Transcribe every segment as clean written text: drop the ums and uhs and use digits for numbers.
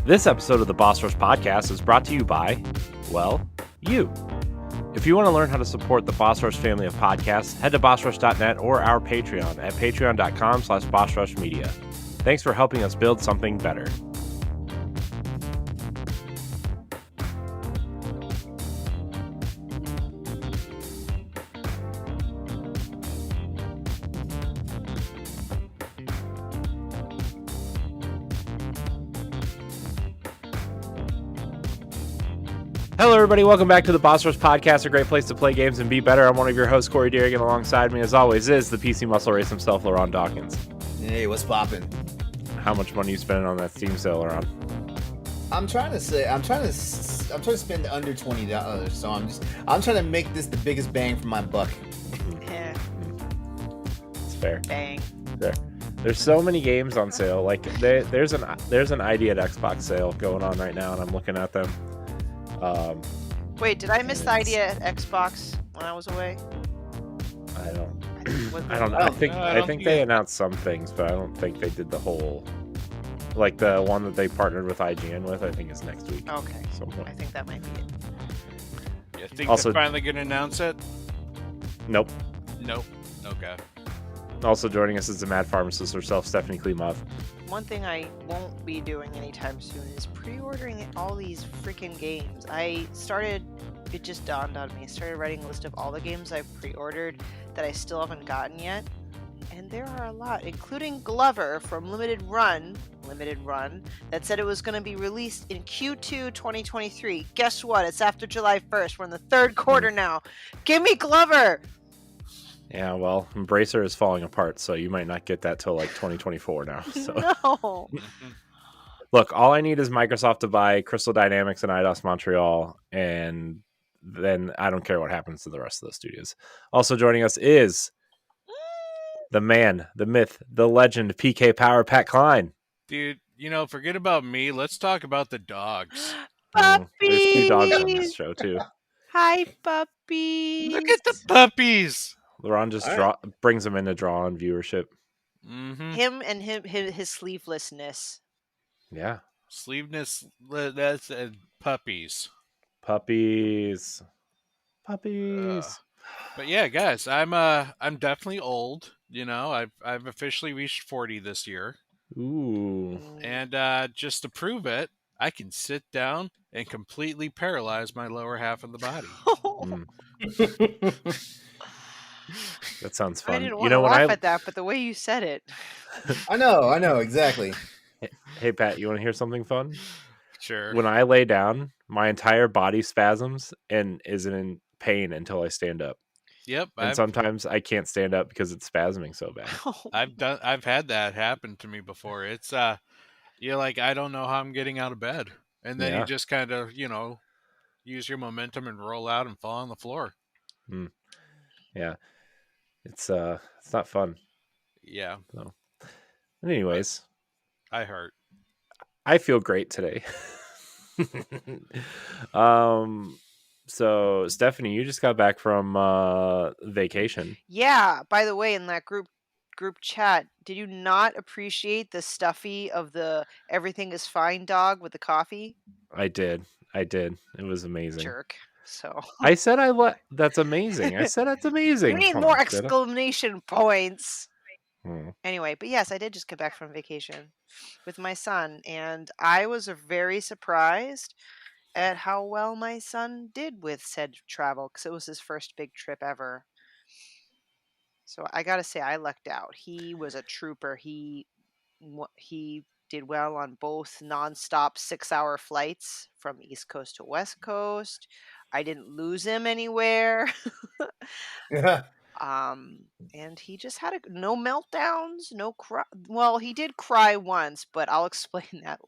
This episode of the Boss Rush Podcast is brought to you by, well, you. If you want to learn how to support the Boss Rush family of podcasts, head to bossrush.net or our Patreon at patreon.com/bossrushmedia. Thanks for helping us build something better. Hello, everybody. Welcome back to the Boss Rush Podcast, a great place to play games and be better. I'm one of your hosts, Corey Deering, and alongside me, as always, is the PC muscle race himself, LeRon Dawkins. Hey, what's poppin'? How much money you spending on that Steam sale, LeRon? I'm trying to spend under $20, so I'm trying to make this the biggest bang for my buck. Yeah. It's fair. Bang. Fair. There's so many games on sale. Like there's an ID at Xbox sale going on right now, and I'm looking at them. Wait, did I miss the idea at Xbox when I was away? I don't I know. I think they announced some things, but I don't think they did the whole. Like the one that they partnered with IGN with, I think is next week. Okay. Somewhere. I think that might be it. You think Also- they're finally going to announce it? Nope. Nope. Okay. Also joining us is the mad pharmacist herself, Stephanie Klimov. One thing I won't be doing anytime soon is pre-ordering all these freaking games. It just dawned on me. I started writing a list of all the games I've pre-ordered that I still haven't gotten yet. And there are a lot, including Glover from Limited Run, that said it was going to be released in Q2 2023. Guess what? It's after July 1st. We're in the third quarter now. Give me Glover! Yeah, well, Embracer is falling apart, so you might not get that till like 2024 now. So No. look, all I need is Microsoft to buy Crystal Dynamics and Eidos Montreal, and then I don't care what happens to the rest of the studios. Also joining us is the man, the myth, the legend, PK Power, Pat Klein. Dude, forget about me. Let's talk about the dogs. Puppies! There's 2 dogs on this show, too. Hi, puppies! Look at the puppies. LeRon just brings them in to draw on viewership. Mm-hmm. Him and his sleevelessness. Yeah. Sleeveless, that's puppies. Puppies. But yeah, guys, I'm definitely old. I've officially reached 40 this year. Ooh. And just to prove it, I can sit down and completely paralyze my lower half of the body. That sounds I fun. didn't want to laugh at that, but the way you said it. I know, exactly. Hey, Pat, you want to hear something fun? Sure. When I lay down, my entire body spasms and is in pain until I stand up. Yep. And sometimes I can't stand up because it's spasming so bad. I've had that happen to me before. It's you're like, I don't know how I'm getting out of bed. And then you just kind of, use your momentum and roll out and fall on the floor. Yeah. It's not fun. Yeah. So. Anyways, I hurt. I feel great today. So Stephanie, you just got back from vacation. Yeah. By the way, in that group chat, did you not appreciate the stuffy of the "Everything is Fine" dog with the coffee? I did. It was amazing. Jerk. So I said that's amazing. I said that's amazing. you need Come more on, exclamation points. Hmm. Anyway, but yes, I did just get back from vacation with my son, and I was very surprised at how well my son did with said travel, because it was his first big trip ever. So I gotta say, I lucked out. He was a trooper. He did well on both nonstop 6-hour flights from East Coast to West Coast. I didn't lose him anywhere. And he just had no meltdowns, no cry. Well, he did cry once, but I'll explain that.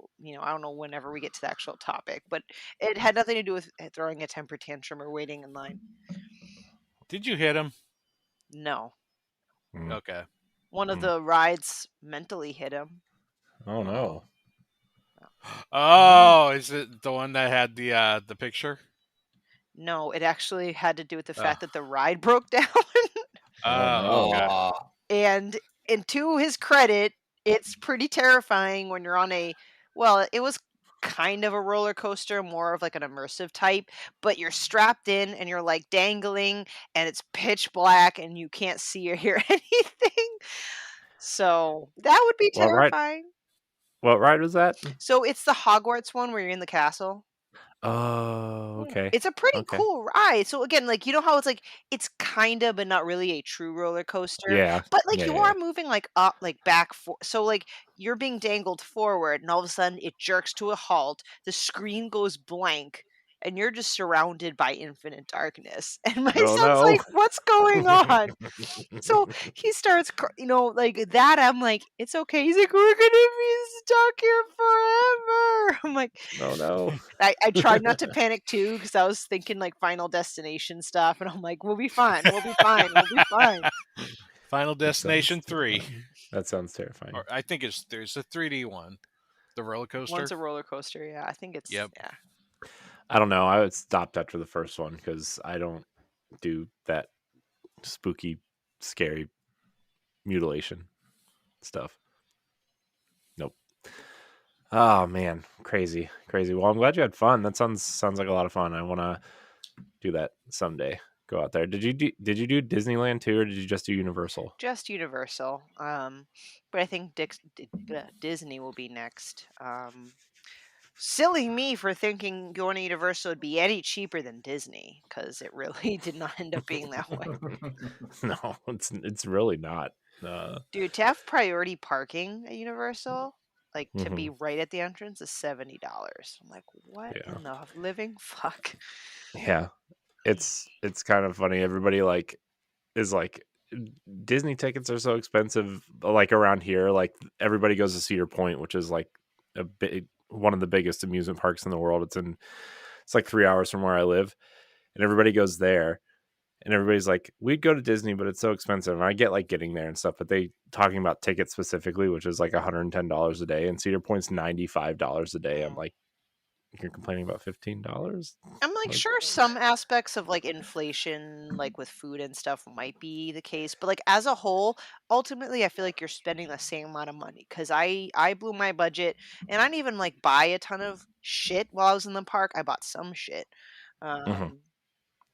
I don't know whenever we get to the actual topic, but it had nothing to do with throwing a temper tantrum or waiting in line. Did you hit him? No. Okay. One of the rides mentally hit him. Oh no. Oh, is it the one that had the picture? No, it actually had to do with the fact that the ride broke down. Oh, okay. And to his credit, it's pretty terrifying when you're on it was kind of a roller coaster, more of like an immersive type, but you're strapped in and you're like dangling and it's pitch black and you can't see or hear anything. So that would be terrifying. What ride was that? So it's the Hogwarts one where you're in the castle. Oh, okay. It's a pretty Okay. cool ride. So again, like you know how it's like it's kind of but not really a true roller coaster, Yeah. but like you Yeah. are moving like up, like back for so like you're being dangled forward and all of a sudden it jerks to a halt, the screen goes blank and you're just surrounded by infinite darkness. And my Oh son's no. like, "What's going on?" So he starts, like that. I'm like, "It's okay." He's like, "We're gonna be stuck here forever." I'm like, Oh no. I tried not to panic too because I was thinking like Final Destination stuff, and I'm like, "We'll be fine. We'll be fine. We'll be fine." Final Destination 3. That sounds terrifying. Or I think there's a 3D one. The roller coaster. One's a roller coaster. Yeah, I think it's Yep. yeah. I don't know. I would stopped after the first one because I don't do that spooky, scary mutilation stuff. Nope. Oh man, crazy. Well, I'm glad you had fun. That sounds like a lot of fun. I want to do that someday. Go out there. Did you do Disneyland too, or did you just do Universal? Just Universal. But I think Disney will be next. Silly me for thinking going to Universal would be any cheaper than Disney because it really did not end up being that way. No, it's really not. Dude, to have priority parking at Universal, like to be Mhm. right at the entrance, is $70. I'm like, what Yeah. in the living fuck? Yeah, it's kind of funny. Everybody is like, Disney tickets are so expensive. Like around here, like everybody goes to Cedar Point, which is like one of the biggest amusement parks in the world. It's like 3 hours from where I live, and everybody goes there. And everybody's like, we'd go to Disney, but it's so expensive. And I get like getting there and stuff, but they talking about tickets specifically, which is like $110 a day, and Cedar Point's $95 a day. I'm like, you're complaining about $15? I'm like, sure, some aspects of like inflation, like with food and stuff, might be the case, but like as a whole, ultimately, I feel like you're spending the same amount of money because I blew my budget and I didn't even like buy a ton of shit while I was in the park. I bought some shit. Um,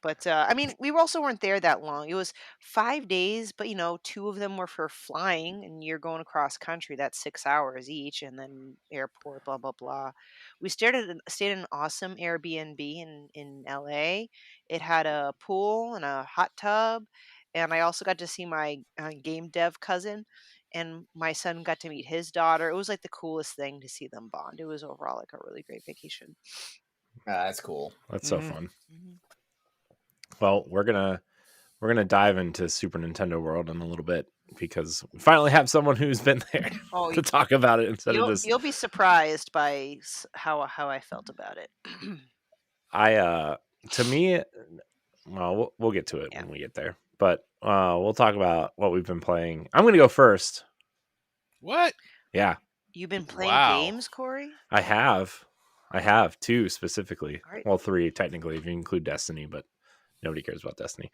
But I mean, we also weren't there that long. It was 5 days, but 2 of them were for flying, and you're going across country. That's 6 hours each, and then airport, blah blah blah. We stayed in an awesome Airbnb in LA. It had a pool and a hot tub, and I also got to see my game dev cousin, and my son got to meet his daughter. It was like the coolest thing to see them bond. It was overall like a really great vacation. That's cool. That's so fun. Mhm. Well, we're gonna dive into Super Nintendo World in a little bit because we finally have someone who's been there Oh, to talk about it instead of just. You'll be surprised by how I felt about it. To me, well, we'll get to it Yeah. when we get there, but we'll talk about what we've been playing. I'm gonna go first. What? Yeah, You've been playing Wow. games, Corey? I have 2 specifically. All right. Well, 3 technically if you include Destiny, but nobody cares about Destiny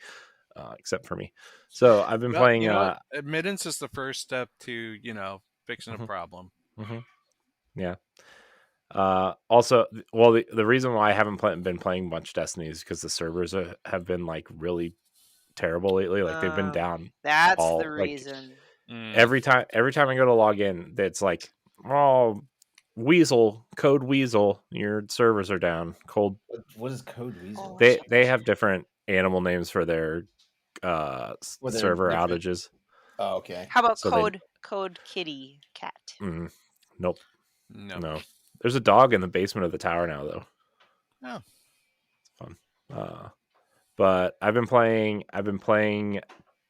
except for me. So I've been Well, playing. you know what? Admittance is the first step to fixing a problem. Yeah. Also, well, the reason why I haven't been playing much Destiny is because the servers have been like really terrible lately. Like they've been down. That's all the like reason. every time I go to log in, it's like, oh, code Weasel, your servers are down. Cold. What is Code Weasel? They have different animal names for their server different? outages. Oh, okay. How about So Code Kitty Cat? Nope. No. No. There's a dog in the basement of the tower now, though. Oh, it's fun. But I've been playing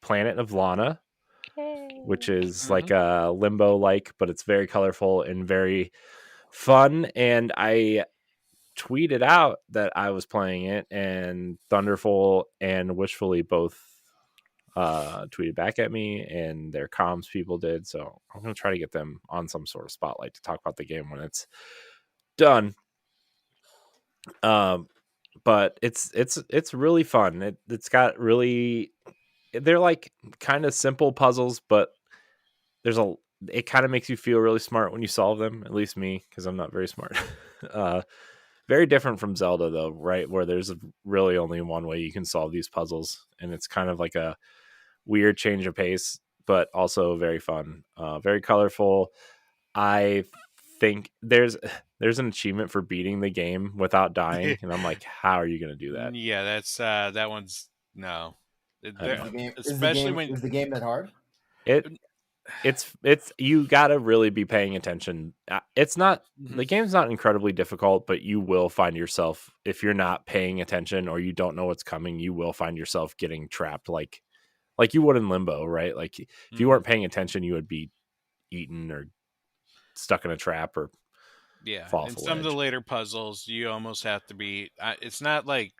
Planet of Lana, which is like a Limbo like, but it's very colorful and very fun. And I tweeted out that I was playing it, and Thunderful and Wishfully both tweeted back at me, and their comms people did. So I'm gonna try to get them on some sort of spotlight to talk about the game when it's done. But it's really fun. It's got really, they're like kind of simple puzzles, but it kind of makes you feel really smart when you solve them. At least me, because I'm not very smart. Very different from Zelda, though, right? Where there's really only one way you can solve these puzzles, and it's kind of like a weird change of pace, but also very fun, very colorful. I think there's an achievement for beating the game without dying, and I'm like, how are you going to do that? Yeah, that's that one's no. I Is know the game Especially when that hard? it. It's you got to really be paying attention. It's not Mhm. the game's not incredibly difficult, but you will find yourself if you're not paying attention or you don't know what's coming, you will find yourself getting trapped like you would in Limbo, right? Like if you Mhm. weren't paying attention, you would be eaten or stuck in a trap or Yeah, fall off and a some of the ledge. later puzzles, you almost have to be. It's not like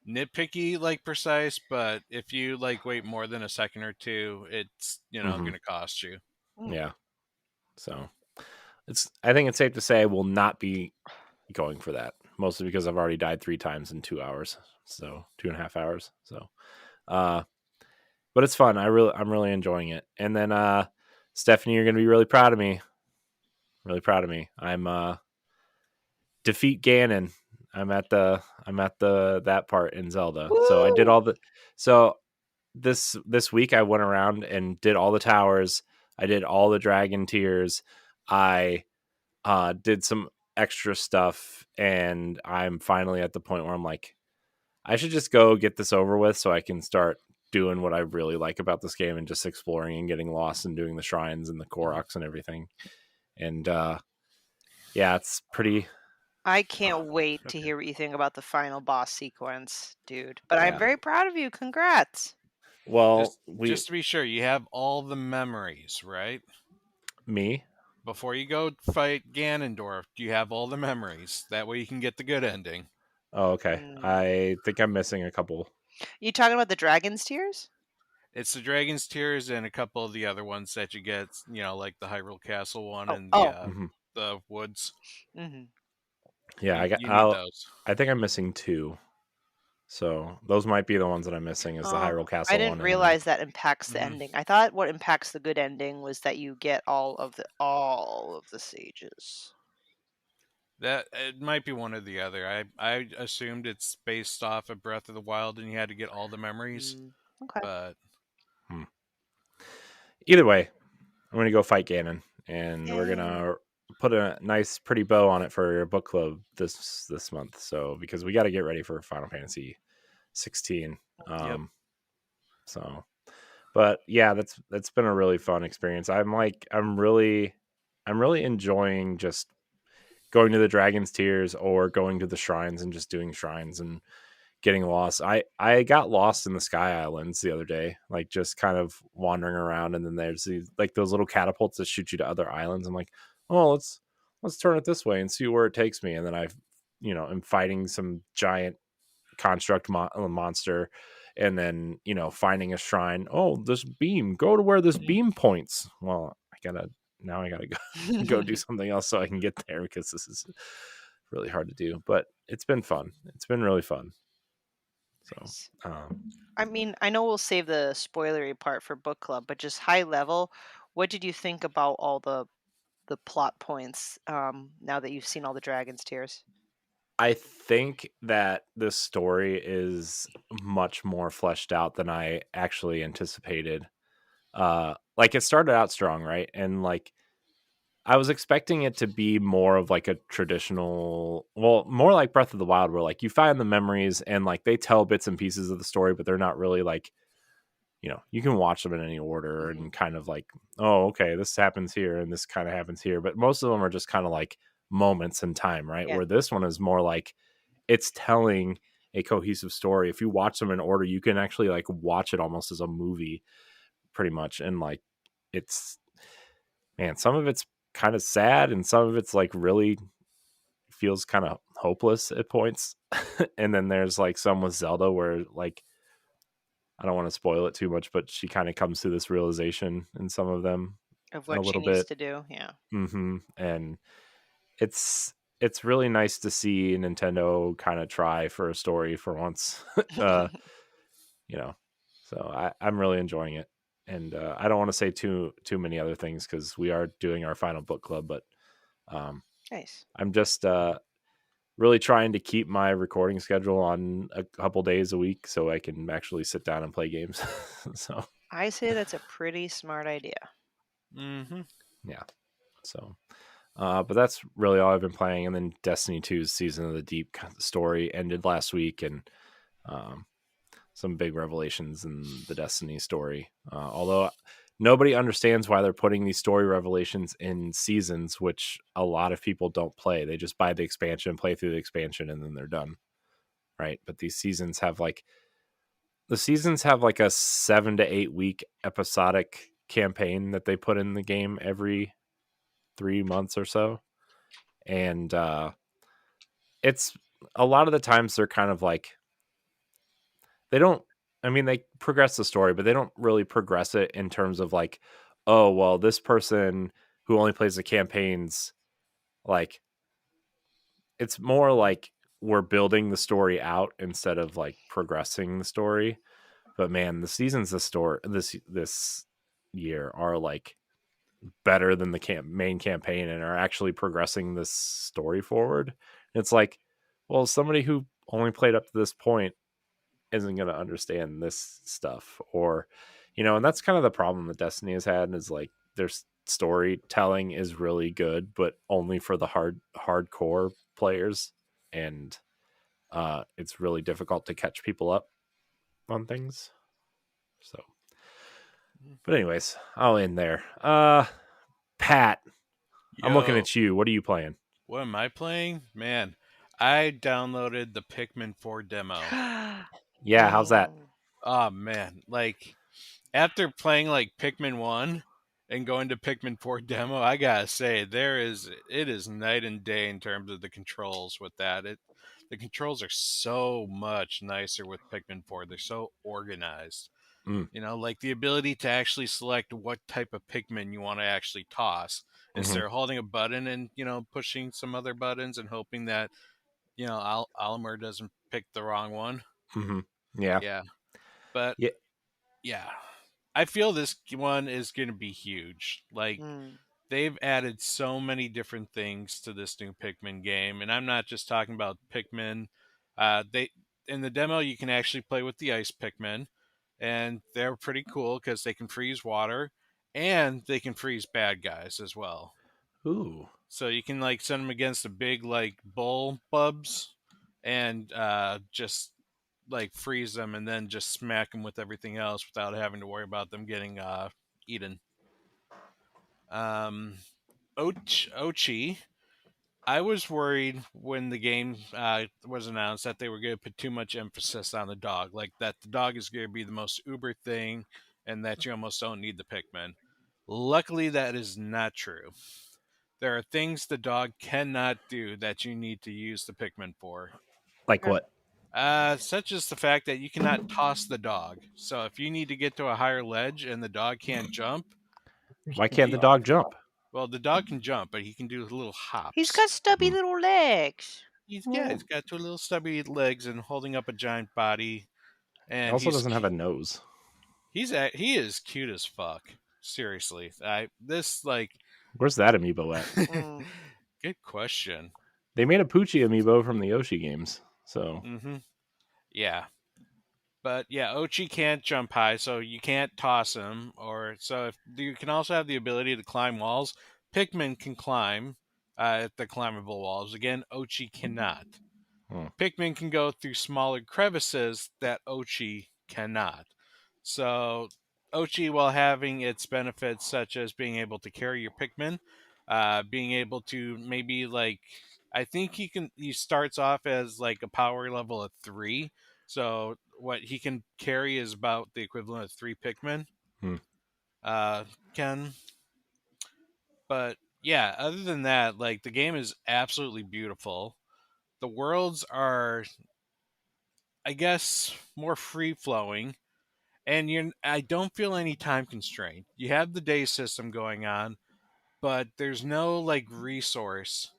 nitpicky, like precise, but if you like wait more than a second or two, it's Hmm. going to cost you. Mm. Yeah. So I think it's safe to say I will not be going for that. Mostly because I've already died 3 times in 2 hours. So 2.5 hours. So uh but it's fun. I'm really enjoying it. And then Stephanie, you're gonna be really proud of me. Really proud of me. I'm defeat Ganon. I'm at the that part in Zelda. So I did Woo! all the so this week I went around and did all the towers. I did all the dragon tiers. I did some extra stuff, and I'm finally at the point where I'm like, I should just go get this over with so I can start doing what I really like about this game and just exploring and getting lost and doing the shrines and the Mhm. Koroks and everything. And yeah, it's pretty. I Oh, can't wait to Okay. hear what you think about the final boss sequence, dude. But I'm yeah. very proud of you. Congrats. Well, Just to be sure, you have all the memories, right? me. Before you go fight Ganondorf, you have all the memories. That way you can get the good ending. Oh, okay. Mm. I think I'm missing a couple. You talking about the dragon's tears? It's the Dragon's Tears and a couple of the other ones that you get, like the Hyrule Castle one Oh, and oh. Hmm. the woods. Hmm. Yeah, You need those. I think I'm missing two. So those might be the ones that I'm missing is the Oh, Hyrule I Castle didn't one and the. realize that impacts the Mhm. ending. I thought what impacts the good ending was that you get all of the sages. That it might be one or the other. I assumed it's based off of Breath of the Wild and you had to get all the memories, Mm. Okay. but Hmm. Either way, I'm gonna go fight Ganon, and we're Yay. gonna put a nice, pretty bow on it for book club this month. So because we got to get ready for Final Fantasy 16. yep. Um, so, but yeah, that's been a really fun experience. I'm really enjoying just going to the Dragon's Tears or going to the shrines and just doing shrines and getting lost. I got lost in the Sky Islands the other day, like just kind of wandering around, and then there's these like those little catapults that shoot you to other islands. I'm like, oh, let's turn it this way and see where it takes me. And then am fighting some giant construct monster, and then finding a shrine. Oh, this beam, go to where this beam points. Well, I gotta go go do something else so I can get there because this is really hard to do. But it's been fun. It's been really fun. So, Nice. um, I mean, I know we'll save the spoilery part for book club, but just high level, what did you think about all the plot points now that you've seen all the dragon's tears? I think that this story is much more fleshed out than I actually anticipated. Like it started out strong, right? And like I was expecting it to be more of like a traditional, well, more like Breath of the Wild, where like you find the memories and like they tell bits and pieces of the story, but they're not really like, you can watch them in any order Hmm. and kind of like, oh, okay, this happens here and this kind of happens here. But most of them are just kind of like moments in time, right? Yeah. Where this one is more like it's telling a cohesive story. If you watch them in order, you can actually like watch it almost as a movie, pretty much. And like, it's man, some of it's kind of sad and some of it's like really feels kind of hopeless at points. And then there's like some with Zelda where like I don't want to spoil it too much, but she kind of comes to this realization in some of them Of a what she little needs bit. to do. Yeah. And it's really nice to see Nintendo kind of try for a story for once. uh you know so I'm really enjoying it, and I don't want to say too many other things because we are doing our final book club, but um Nice. I'm just really trying to keep my recording schedule on a couple days a week so I can actually sit down and play games. So I say that's a pretty smart idea. Mm-hmm. yeah. So but that's really all I've been playing. And then Destiny 2's Season of the Deep story ended last week, and um, some big revelations in the Destiny story. Although nobody understands why they're putting these story revelations in seasons, which a lot of people don't play. They just buy the expansion, play through the expansion, and then they're done. Right. But these seasons have like a 7 to 8 week episodic campaign that they put in the game every 3 months or so. And it's a lot of the times they're kind of like, they don't, I mean, they progress the story, but they don't really progress it in terms of like, oh, well, this person who only plays the campaigns, like, it's more like we're building the story out instead of like progressing the story. But man, the seasons this year are like better than the main campaign and are actually progressing this story forward. It's like, well, somebody who only played up to this point isn't going to understand this stuff, or and that's kind of the problem that Destiny has had, is like their storytelling is really good but only for the hardcore players, and it's really difficult to catch people up on things. So but anyways, I'll end there. Pat, I'm looking Yo, at you. What are you playing? what am I playing? Man, I downloaded the Pikmin 4 demo. Yeah, how's that? Oh. Oh man, like after playing like Pikmin 1 and going to Pikmin 4 demo, I gotta say it is night and day in terms of the controls with that. The controls are so much nicer with Pikmin 4. They're so organized. Mm, Like the ability to actually select what type of Pikmin you want to actually toss hmm instead of holding a button and, pushing some other buttons and hoping that, Olimer doesn't pick the wrong one. hmm Yeah. Yeah. But Yeah. yeah, I feel this one is going to be huge. Like, Mm. they've added so many different things to this new Pikmin game, and I'm not just talking about Pikmin. They in the demo you can actually play with the ice Pikmin, and they're pretty cool because they can freeze water, and they can freeze bad guys as well. Ooh. So you can like send them against the big like bull bubs, and just like freeze them, and then just smack them with everything else without having to worry about them getting eaten. Um, Ochi, I was worried when the game was announced that they were going to put too much emphasis on the dog, like that the dog is going to be the most uber thing, and that you almost don't need the Pikmin. Luckily, that is not true. There are things the dog cannot do that you need to use the Pikmin for. Like Okay. what? Such as the fact that you cannot toss the dog. So if you need to get to a higher ledge and the dog can't jump, Why can't the you, dog jump? well, the dog can jump, but he can do little He's hops. got stubby Mm. little legs. He's got two little stubby legs and holding up a giant body, It and also doesn't have a nose. he is cute as fuck. Seriously, I this like Where's that amiibo at? Mm. good question. They made a Poochie amiibo from the Yoshi games. So, Mm-hmm. Yeah, but yeah, Ochi can't jump high, so you can't toss him. Or so if you can also have the ability to climb walls. Pikmin can climb at the climbable walls. Again, Ochi cannot. hmm. Pikmin can go through smaller crevices that Ochi cannot. So, Ochi, while having its benefits such as being able to carry your Pikmin, being able to maybe like, I think he starts off as like a power level of 3. So, what he can carry is about the equivalent of 3 Pikmin. Hmm. Can, but yeah, other than that, like the game is absolutely beautiful. The worlds are, I guess, more free flowing, and I don't feel any time constraint. You have the day system going on, but there's no like resource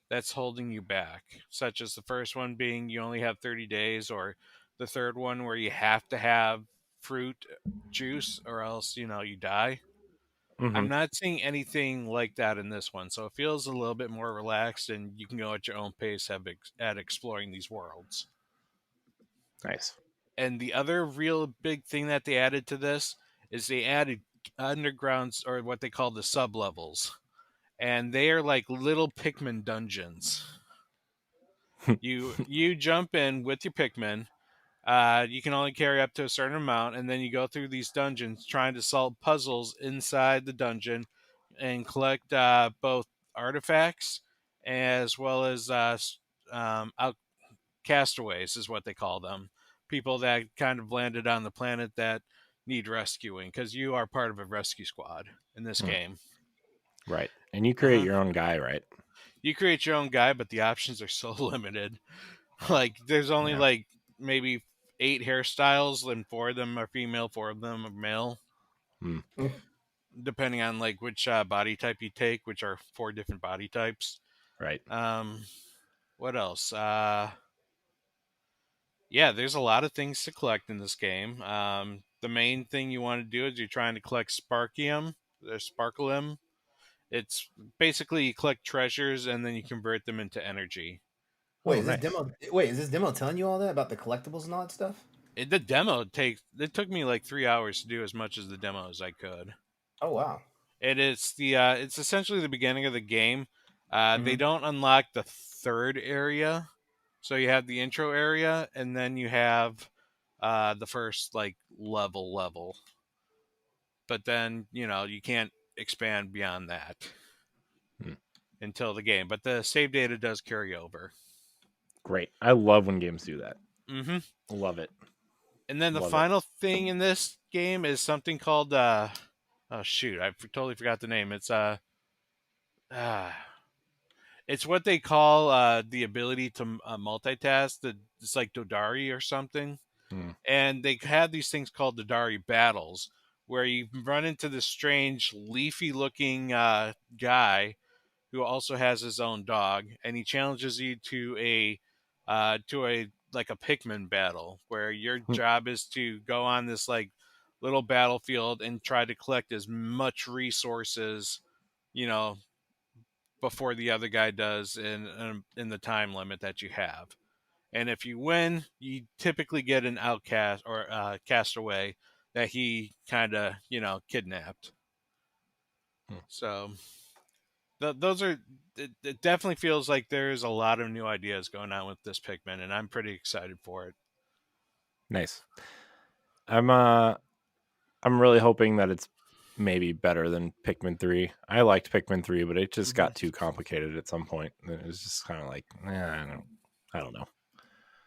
that's holding you back, such as the first one being you only have 30 days, or the third one where you have to have fruit juice or else you die. Hmm. I'm not seeing anything like that in this one, so it feels a little bit more relaxed, and you can go at your own pace at exploring these worlds. Nice. And the other real big thing that they added to this is they added undergrounds, or what they call the sub levels, and they are like little Pikmin dungeons. You jump in with your Pikmin. You can only carry up to a certain amount, and then you go through these dungeons trying to solve puzzles inside the dungeon and collect both artifacts as well as castaways, is what they call them. People that kind of landed on the planet that need rescuing, because you are part of a rescue squad in this Hmm. game. Right. And you create Uh-huh. your own guy, right? You create your own guy, but the options are so limited. Oh, Like, there's only yeah. like maybe 8 hairstyles, and 4 of them are female, 4 of them are male, Hmm. depending on like which body type you take, which are 4 different body types. Right. Um, what else? Yeah, there's a lot of things to collect in this game. The main thing you want to do is you're trying to collect Sparkium, or Sparkleum. It's basically you collect treasures and then you convert them into energy. Oh, nice. Wait, is this demo telling you all that about the collectibles and all that stuff? The demo takes it took me like 3 hours to do as much as the demo as I could. Oh wow. It's essentially the beginning of the game. They Hmm. don't unlock the third area, so you have the intro area, and then you have the first like level. But then you can't expand beyond that Hmm. until the game. But the save data does carry over. Great. I love when games do that. Hmm. Love it. And then the Love it. final thing in this game is something called oh shoot, totally forgot the name. Uh it's what they call the ability to multitask. It's like Dodari or something. Hmm. And they have these things called Dodari battles, where you run into this strange leafy looking guy who also has his own dog, and he challenges you to a like a Pikmin battle, where your Hmm. job is to go on this like little battlefield and try to collect as much resources, you know, before the other guy does in the time limit that you have. And if you win, you typically get an outcast or castaway that he kind of kidnapped. Hmm. So those are it definitely feels like there's a lot of new ideas going on with this Pikmin, and I'm pretty excited for it. Nice. I'm uh I'm really hoping that it's maybe better than Pikmin 3. I liked Pikmin 3, but it just Hmm. got too complicated at some point. It was just kind of like, I don't know.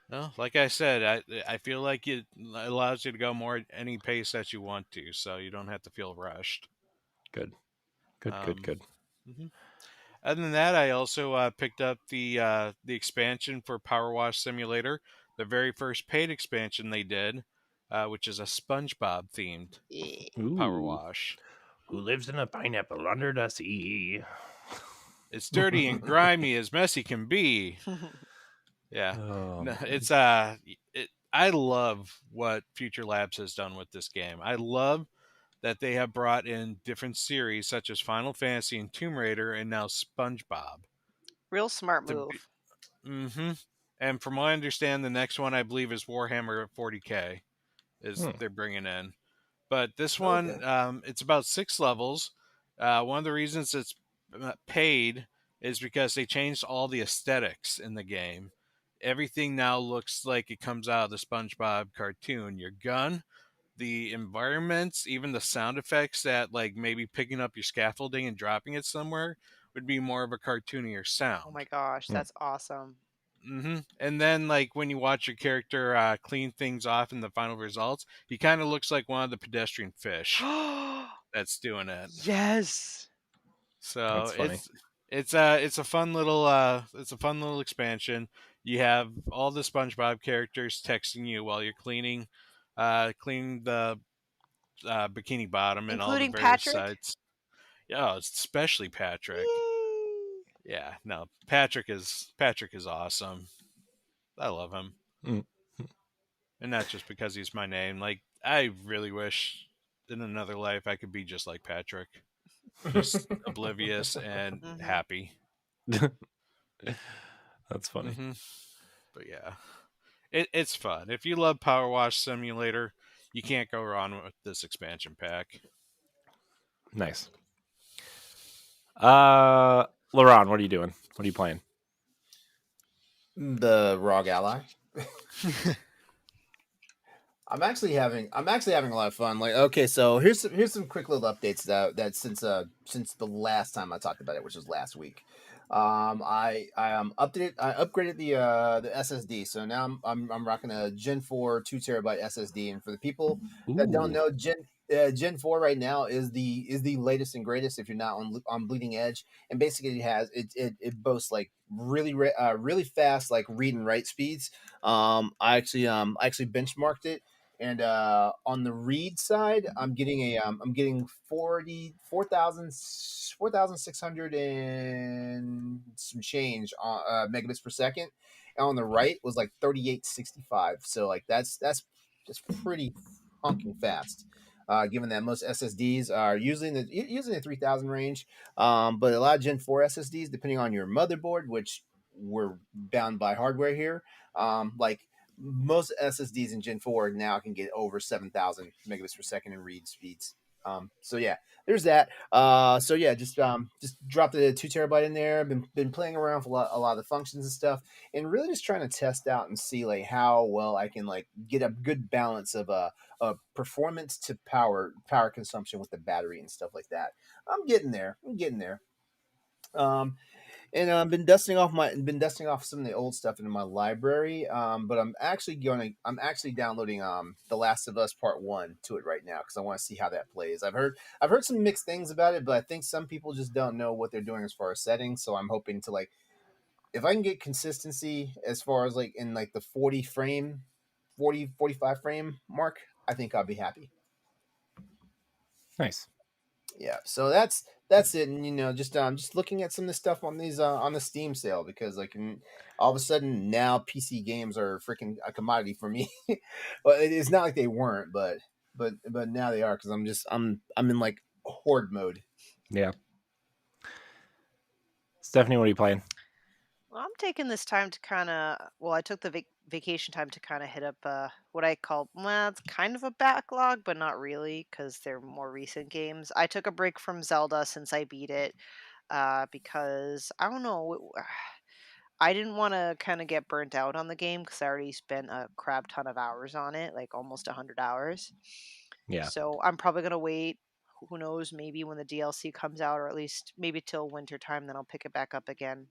Well, like I said, I feel like it allows you to go more at any pace that you want to, so you don't have to feel rushed. Good. Good, good, Um, good. mhm. Other than that, I also picked up the expansion for Power Wash Simulator, the very first paid expansion they did, which is a SpongeBob themed Yeah. Power Ooh. Wash. Who lives in a pineapple under the sea? It's dirty and grimy as messy can be. Yeah, Oh no, man. I love what Future Labs has done with this game. I love that they have brought in different series such as Final Fantasy and Tomb Raider, and now SpongeBob. Real smart To be, move. mm-hmm. And from what I understand, the next one I believe is Warhammer 40K is Hmm. they're bringing in. But this Okay. one, it's about 6 levels. One of the reasons it's paid is because they changed all the aesthetics in the game. Everything now looks like it comes out of the SpongeBob cartoon. Your gun, the environments, even the sound effects that like maybe picking up your scaffolding and dropping it somewhere would be more of a cartoonier Oh my sound. gosh, Hmm. that's awesome. And then, like when you watch your character clean things off in the final results, he kind of looks like one of the pedestrian fish that's doing it. Yes. So That's funny. it's a fun little expansion. You have all the SpongeBob characters texting you while you're cleaning the Bikini Bottom and all the Including various Patrick? sites. Yeah, especially Patrick. Yay. Yeah, no, Patrick is awesome. I love him. Mm. And not just because he's my name. Like, I really wish in another life I could be just like Patrick. just oblivious and Mhm. happy. That's funny. hmm But yeah, it's fun. If you love Power Wash Simulator, you can't go wrong with this expansion pack. Nice. LeRon, what are you doing? What are you playing? The Rogue Ally. I'm actually having a lot of fun. Like, okay, so here's some quick little updates that since the last time I talked about it, which was last week. I upgraded the SSD, so now I'm rocking a Gen 4 2 TB SSD. And for the people that don't Ooh, know, Gen 4 right now is the latest and greatest. If you're not on bleeding edge, and basically it boasts like really fast like read and write speeds. I actually benchmarked it, and on the read side, I'm getting 4,600 and some change on megabits per second. And on the right was like 3865. So like that's pretty honking fast. Given that most SSDs are usually in the 3,000 range, but a lot of Gen 4 SSDs, depending on your motherboard, which we're bound by hardware here, like most SSDs in Gen 4 now can get over 7,000 megabits per second in read speeds. So yeah, there's that. So yeah, just dropped the 2 TB in there. Been playing around with a lot of the functions and stuff, and really just trying to test out and see like how well I can like get a good balance of performance to power consumption with the battery and stuff like that. I'm getting there. I'm getting there. Um, and been dusting off some of the old stuff into my library. But I'm actually downloading The Last of Us Part One to it right now because I want to see how that plays. I've heard some mixed things about it, but I think some people just don't know what they're doing as far as settings. So I'm hoping to like if I can get consistency as far as like in like the 45 frame mark, I think I'll be happy. nice. Yeah, so that's it. And just looking at some of the stuff on these on the Steam sale, because like all of a sudden now PC games are freaking a commodity for me. Well, it's not like they weren't, but now they are, because I'm in like horde mode. Yeah. Stephanie, what are you playing? Well, I'm taking this time to kind of. Well, I took the vacation time to kind of hit up what I call, well, it's kind of a backlog, but not really because they're more recent games. I took a break from Zelda since I beat it, because I don't know. I didn't want to kind of get burnt out on the game because I already spent a crap ton of hours on it, like almost 100 hours. Yeah. So I'm probably gonna wait. Who knows? Maybe when the DLC comes out, or at least maybe till winter time, then I'll pick it back up again.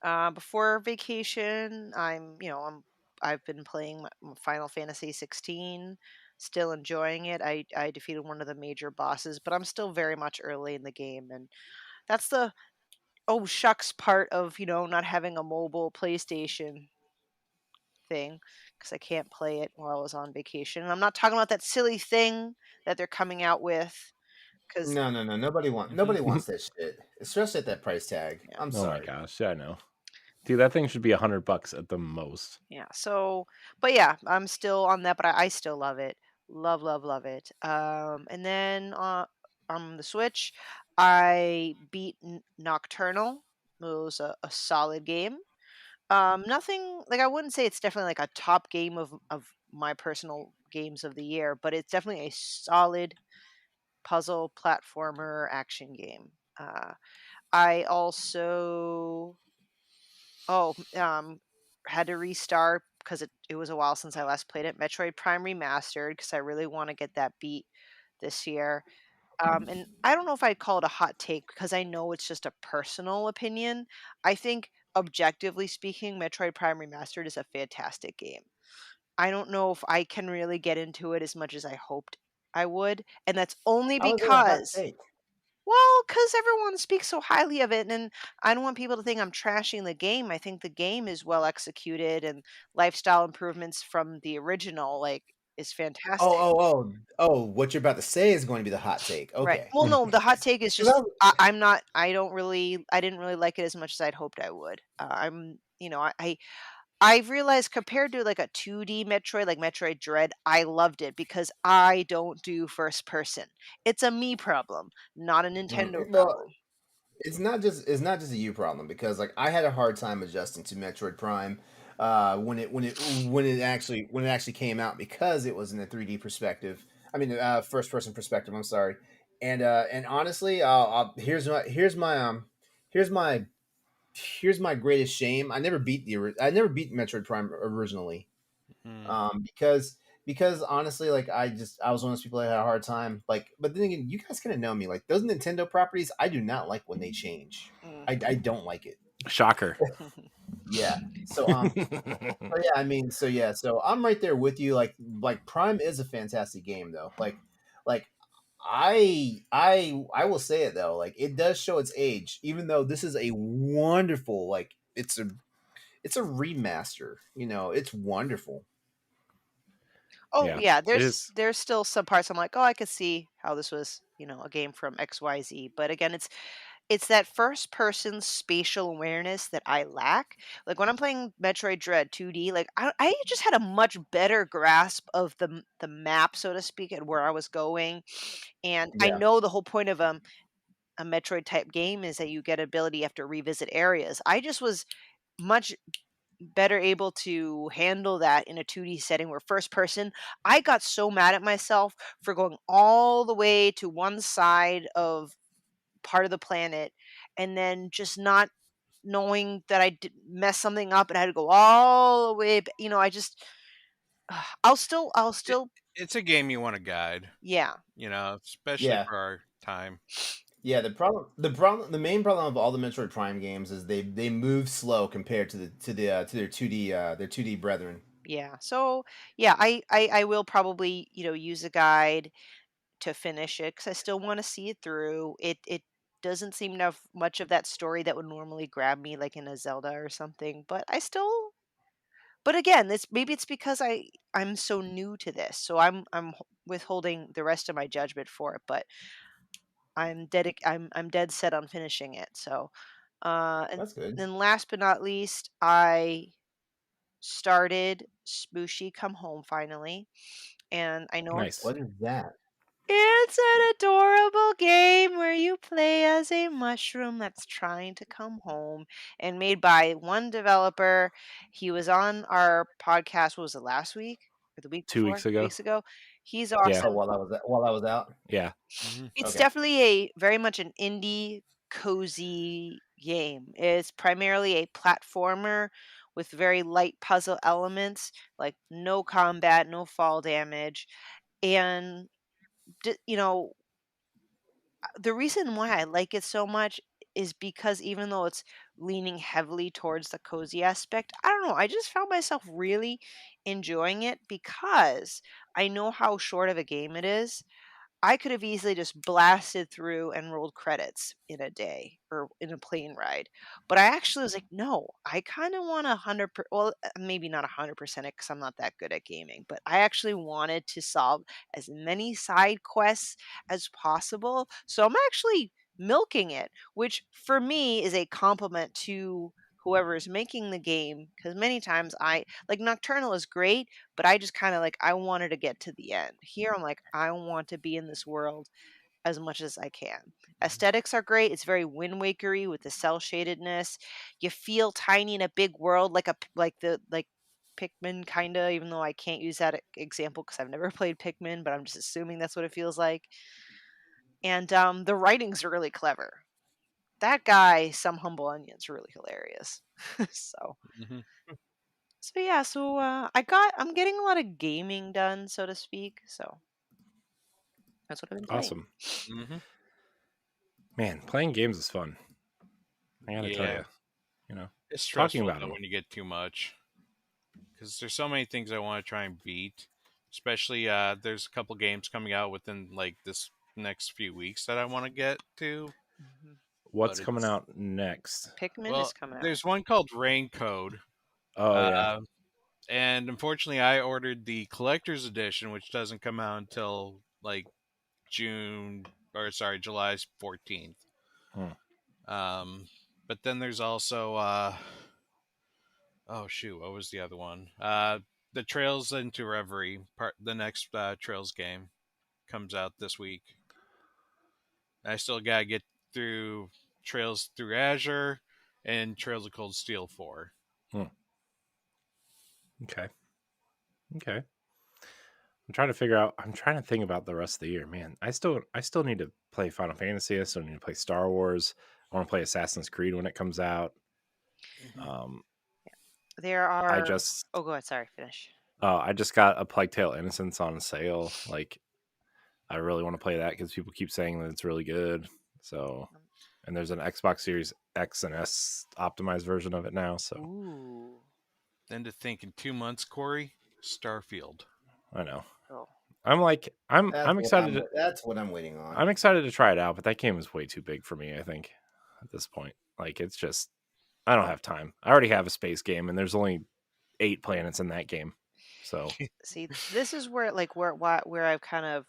Before vacation, I've been playing Final Fantasy 16, still enjoying it. I defeated one of the major bosses, but I'm still very much early in the game, and that's the oh shucks part of not having a mobile PlayStation thing, because I can't play it while I was on vacation. And I'm not talking about that silly thing that they're coming out with, because No, no, no. hmm Nobody wants that shit, especially at that price tag. yeah. I'm Oh my sorry. gosh, yeah, I know. Dude, that thing should be $100 at the most. Yeah. So, but yeah, I'm still on that, but I still love it. Love, love, love it. And then on the Switch, I beat Nocturnal. It was a solid game. Nothing like, I wouldn't say it's definitely like a top game of my personal games of the year, but it's definitely a solid puzzle platformer action game. I also Oh, had to restart because it was a while since I last played it. Metroid Prime Remastered, because I really want to get that beat this year. And I don't know if I'd call it a hot take because I know it's just a personal opinion. I think, objectively speaking, Metroid Prime Remastered is a fantastic game. I don't know if I can really get into it as much as I hoped I would, and that's only How is it a hot because, take? well, because everyone speaks so highly of it, and I don't want people to think I'm trashing the game. I think the game is well executed, and lifestyle improvements from the original, like, is Oh, fantastic. oh, oh, oh! What you're about to say is going to be the hot take. Right. Okay. Well, no, the hot take is 'Cause I just was- I'm not. I didn't really like it as much as I'd hoped I would. I'm. I've realized compared to like a 2D Metroid, like Metroid Dread, I loved it because I don't do first person. It's a me problem, not a Nintendo Well, problem. it's not just a you problem because like I had a hard time adjusting to Metroid Prime when it actually came out because it was in a 3D perspective. I mean, first person perspective. I'm sorry, and honestly, here's my here's my greatest shame. I never beat Metroid Prime originally. Mm. Because honestly, like I was one of those people that had a hard time. Like, but then again, you guys kind of know me. Like those Nintendo properties, I do not like when they change. Mm. I don't like it. Shocker. Yeah. So yeah, I mean, so I'm right there with you. Like Prime is a fantastic game though. Like I will say it though. Like it does show its age, even though this is a wonderful like it's a remaster. It's wonderful. Oh Yeah, yeah, it there's is. there's still some parts I'm like, oh, I could see how this was, a game from XYZ. But again, it's that first person spatial awareness that I lack. Like when I'm playing Metroid Dread 2D, like I just had a much better grasp of the map, so to speak, and where I was going. And I Yeah. know the whole point of a Metroid type game is that you get ability after revisit areas. I just was much better able to handle that in a 2D setting where first person, I got so mad at myself for going all the way to one side of part of the planet and then just not knowing that I did mess something up and I had to go all the way. I just, It, still, it's a game you want to guide, yeah, especially Yeah. for our time. Yeah, the main problem of all the Metroid Prime games is they move slow compared to their 2D brethren. yeah. So yeah, I will probably use a guide to finish it because I still want to see it through. It doesn't seem to have much of that story that would normally grab me like in a Zelda or something, but I still but again, it's because I'm so new to this. So withholding the rest of my judgment for it, but I'm dead set on finishing it. So and That's good. then last but not least, I started Spooshy Come Home finally. And I know Nice. What is that? it's an adorable game where you play as a mushroom that's trying to come home and made by one developer. He was on our podcast, what was it, last week or the week 2 weeks before? ago. Weeks ago. He's Yeah. Oh, awesome. while I was out. Yeah. Hmm. It's Okay. definitely a very much an indie cozy game. It's primarily a platformer with very light puzzle elements, like no combat, no fall damage, and you know the reason why I like it so much is because even though it's leaning heavily towards the cozy aspect, I don't know, I just found myself really enjoying it because I know how short of a game it is. I could have easily just blasted through and rolled credits in a day or in a plane ride. But I actually was like, no, I kind of want 100 well, maybe not 100% it because I'm not that good at gaming, but I actually wanted to solve as many side quests as possible. So I'm actually milking it, which for me is a compliment to whoever is making the game because many times I like Nocturnal is great, but I just kind of like I wanted to get to the end. Here I'm like I want to be in this world as much as I can. Aesthetics are great. It's very Wind Wakery with the cell shadedness. You feel tiny in a big world like Pikmin kind of, even though I can't use that example because I've never played Pikmin, but I'm just assuming that's what it feels like. And the writing's really clever. That guy, some humble onion's really hilarious. so Hmm. So yeah, I'm getting a lot of gaming done, so to speak. So that's what I've been playing. Awesome. Hmm. Man, playing games is fun. I gotta tell Yeah, you. You know, it's talking stressful about though them. when you get too much because there's so many things I want to try and beat. Especially, there's a couple games coming out within like this next few weeks that I want to get to, Mhm. What's but coming it's out next? Pikmin well, is coming out. there's one called Rain Code. Oh yeah, Uh, and unfortunately, I ordered the collector's edition, which doesn't come out until like July 14th. Hmm. But then there's also Oh shoot, what was the other one? The Trails into Reverie part. The next Trails game comes out this week. I still gotta get through Trails through Azure and Trails of Cold Steel 4. Okay. Okay. I'm trying to figure out. I'm trying to think about the rest of the year, man. I still need to play Final Fantasy. I still need to play Star Wars. I want to play Assassin's Creed when it comes out. Um, There I are. just Oh, go ahead. Sorry, finish. I just got a Plague Tale Innocence on sale. Like, I really want to play that because people keep saying that it's really good. So, and there's an Xbox Series X and S optimized version of it now. So Ooh. Then to think in 2 months, Corey, Starfield. I know. Oh. I'm excited. That's what I'm waiting on. I'm excited to try it out, but that game is way too big for me. I think at this point, like it's just I don't have time. I already have a space game, and there's only 8 planets in that game. So See, this is where where I've kind of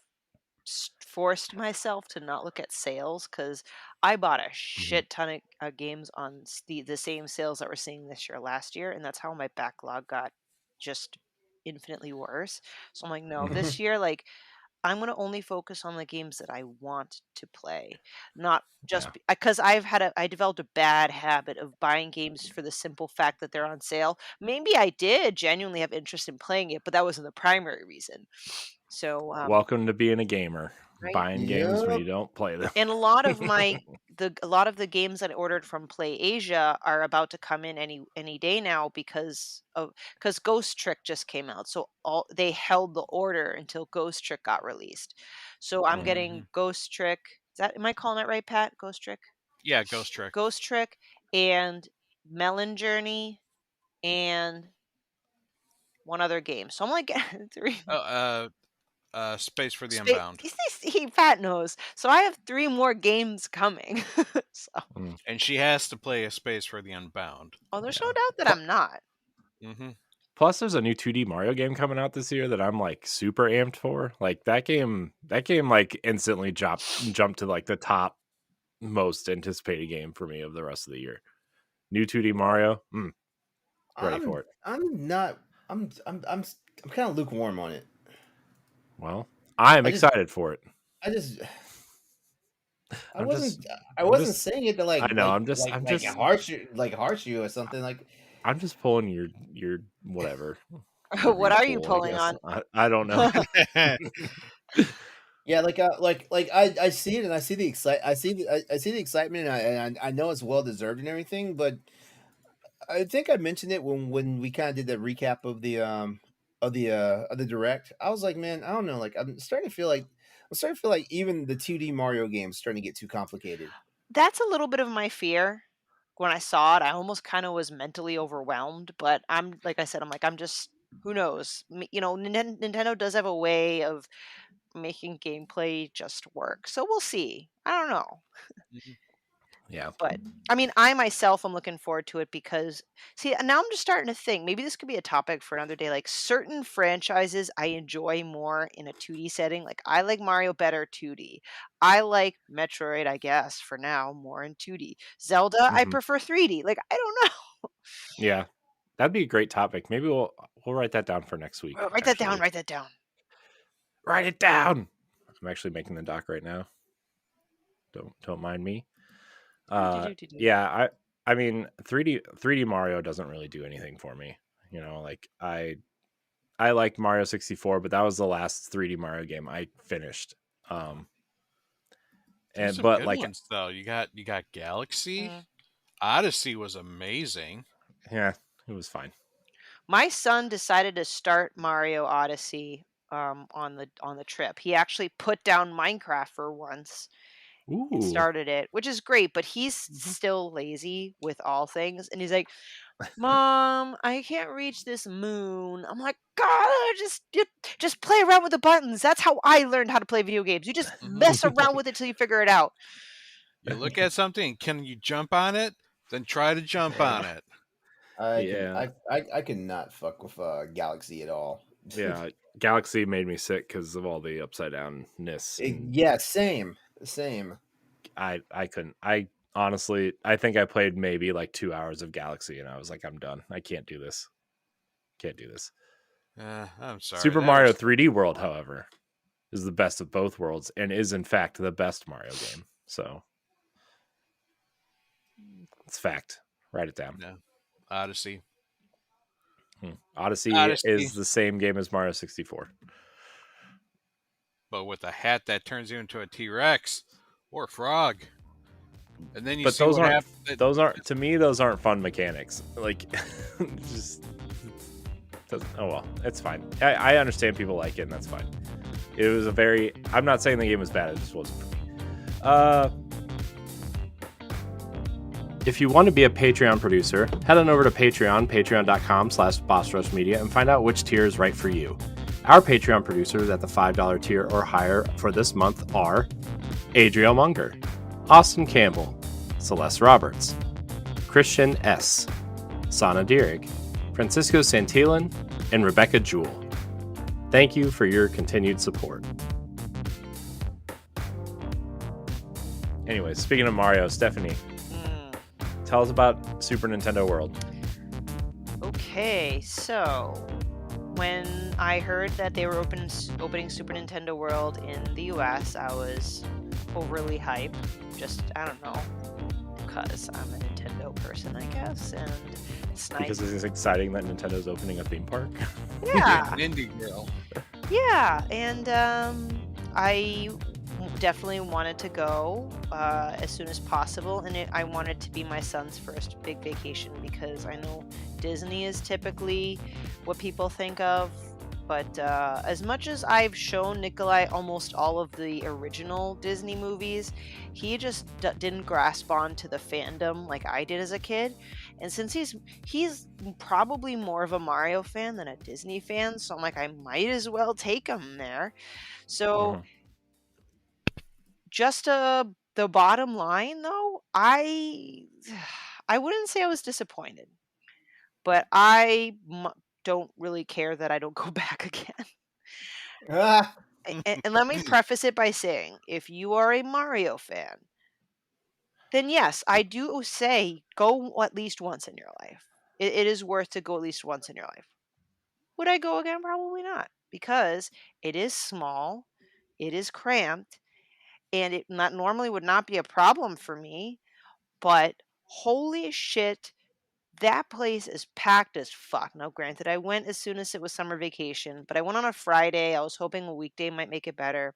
forced myself to not look at sales because I bought a shit ton of games on the same sales that we're seeing this year last year, and that's how my backlog got just infinitely worse. So I'm like, no, this year, like I'm gonna only focus on the games that I want to play, not just Yeah. because I developed a bad habit of buying games for the simple fact that they're on sale. Maybe I did genuinely have interest in playing it, but that wasn't the primary reason. So, Welcome to being a gamer. right. Buying games when Yep. you don't play them. And a lot of the games that I ordered from Play Asia are about to come in any day now because Ghost Trick just came out. So all they held the order until Ghost Trick got released. So I'm Mhm. getting Ghost Trick. Is that am I calling it right, Pat? Ghost Trick? Yeah, Ghost Trick. Ghost Trick and Melon Journey and one other game. So I'm like three. Space for the Space, Unbound. he Pat knows. So I have 3 more games coming. So, Mm, And she has to play a Space for the Unbound. oh, there's yeah. no doubt that Pl- I'm not. Mm-hmm. Plus, there's a new 2D Mario game coming out this year that I'm like super amped for. Like that game like instantly jumped to like the top most anticipated game for me of the rest of the year. New 2D Mario, ready for it. I'm not. I'm kind of lukewarm on it. Well, I'm I just excited for it. I just I I'm just wasn't I I'm wasn't just saying it to I know I'm just harsh you or something like. I'm just pulling your whatever whatever What you are you pull. I pulling guess on? I don't know. Yeah, I see it and I see the I see the excitement and I know it's well deserved and everything, but I think I mentioned it when we kind of did the recap of the direct. I was like, man, I don't know, like I'm starting to feel like even the 2D Mario games starting to get too complicated. That's a little bit of my fear. When I saw it, I almost kind of was mentally overwhelmed, but I'm like I said, I'm like I'm just who knows? Nintendo does have a way of making gameplay just work. So we'll see. I don't know. Yeah. But I mean, I myself am looking forward to it because see, now I'm just starting to think maybe this could be a topic for another day. Like certain franchises I enjoy more in a 2D setting. Like I like Mario better 2D. I like Metroid, I guess, for now, more in 2D. Zelda, I Mhm. prefer 3D. Like I don't know. Yeah. That'd be a great topic. Maybe we'll write that down for next week, Write that down, actually. write that down. Write it down. I'm actually making the doc right now. Don't mind me. Do-do-do-do-do. Yeah, I mean 3D Mario doesn't really do anything for me. You know, like I liked Mario 64, but that was the last 3D Mario game I finished. There's And some but good like ones though. You got Galaxy. Mm. Odyssey was amazing. yeah, it was fine. My son decided to start Mario Odyssey on the trip. He actually put down Minecraft for once and Ooh. started it, which is great, but he's still lazy with all things. And he's like, Mom, I can't reach this moon. I'm like, God, just play around with the buttons. That's how I learned how to play video games. You just Hmm. mess around with it till you figure it out. You look at something, can you jump on it? Then try to jump on it. Yeah. I cannot fuck with Galaxy at all. Yeah. Galaxy made me sick because of all the upside downness and Yeah, same. I couldn't. I honestly, I think I played maybe like 2 hours of Galaxy, and I was like, I'm done. I can't do this. Can't do this. I'm sorry. Super that Mario was 3D World, however, is the best of both worlds and is in fact the best Mario game. So it's fact. Write it down. no, Odyssey. Odyssey Odyssey, is the same game as Mario 64. but with a hat that turns you into a T-Rex or frog, and then you But see what happens. those aren't to me those aren't fun mechanics. Like just oh well, it's fine. I understand people like it, and that's fine. It was a very. I'm not saying the game was bad. It just wasn't for me. If you want to be a Patreon producer, head on over to Patreon, patreon.com/BossRushMedia, and find out which tier is right for you. Our Patreon producers at the $5 tier or higher for this month are Adriel Munger, Austin Campbell, Celeste Roberts, Christian S., Sana Dierig, Francisco Santillan, and Rebecca Jewell. Thank you for your continued support. Anyways, speaking of Mario, Stephanie, tell us about Super Nintendo World. Okay, so when I heard that they were opening Super Nintendo World in the US, I was overly hyped. Just, I don't know, because I'm a Nintendo person, I guess, and it's nice. Because it's exciting that Nintendo's opening a theme park. Yeah. Indie girl. Yeah, and I definitely wanted to go as soon as possible, and I wanted to be my son's first big vacation because I know Disney is typically what people think of, but as much as I've shown Nikolai almost all of the original Disney movies, he just didn't grasp on to the fandom like I did as a kid. And since he's probably more of a Mario fan than a Disney fan, so I'm like, I might as well take him there. So just the bottom line though, I wouldn't say I was disappointed, but I don't really care that I don't go back again. Ah, And let me preface it by saying, if you are a Mario fan, then yes, I do say go at least once in your life. It is worth to go at least once in your life. Would I go again? Probably not, because it is small, it is cramped, and it not normally would not be a problem for me, but holy shit, that place is packed as fuck. Now, granted, I went as soon as it was summer vacation, but I went on a Friday. I was hoping a weekday might make it better.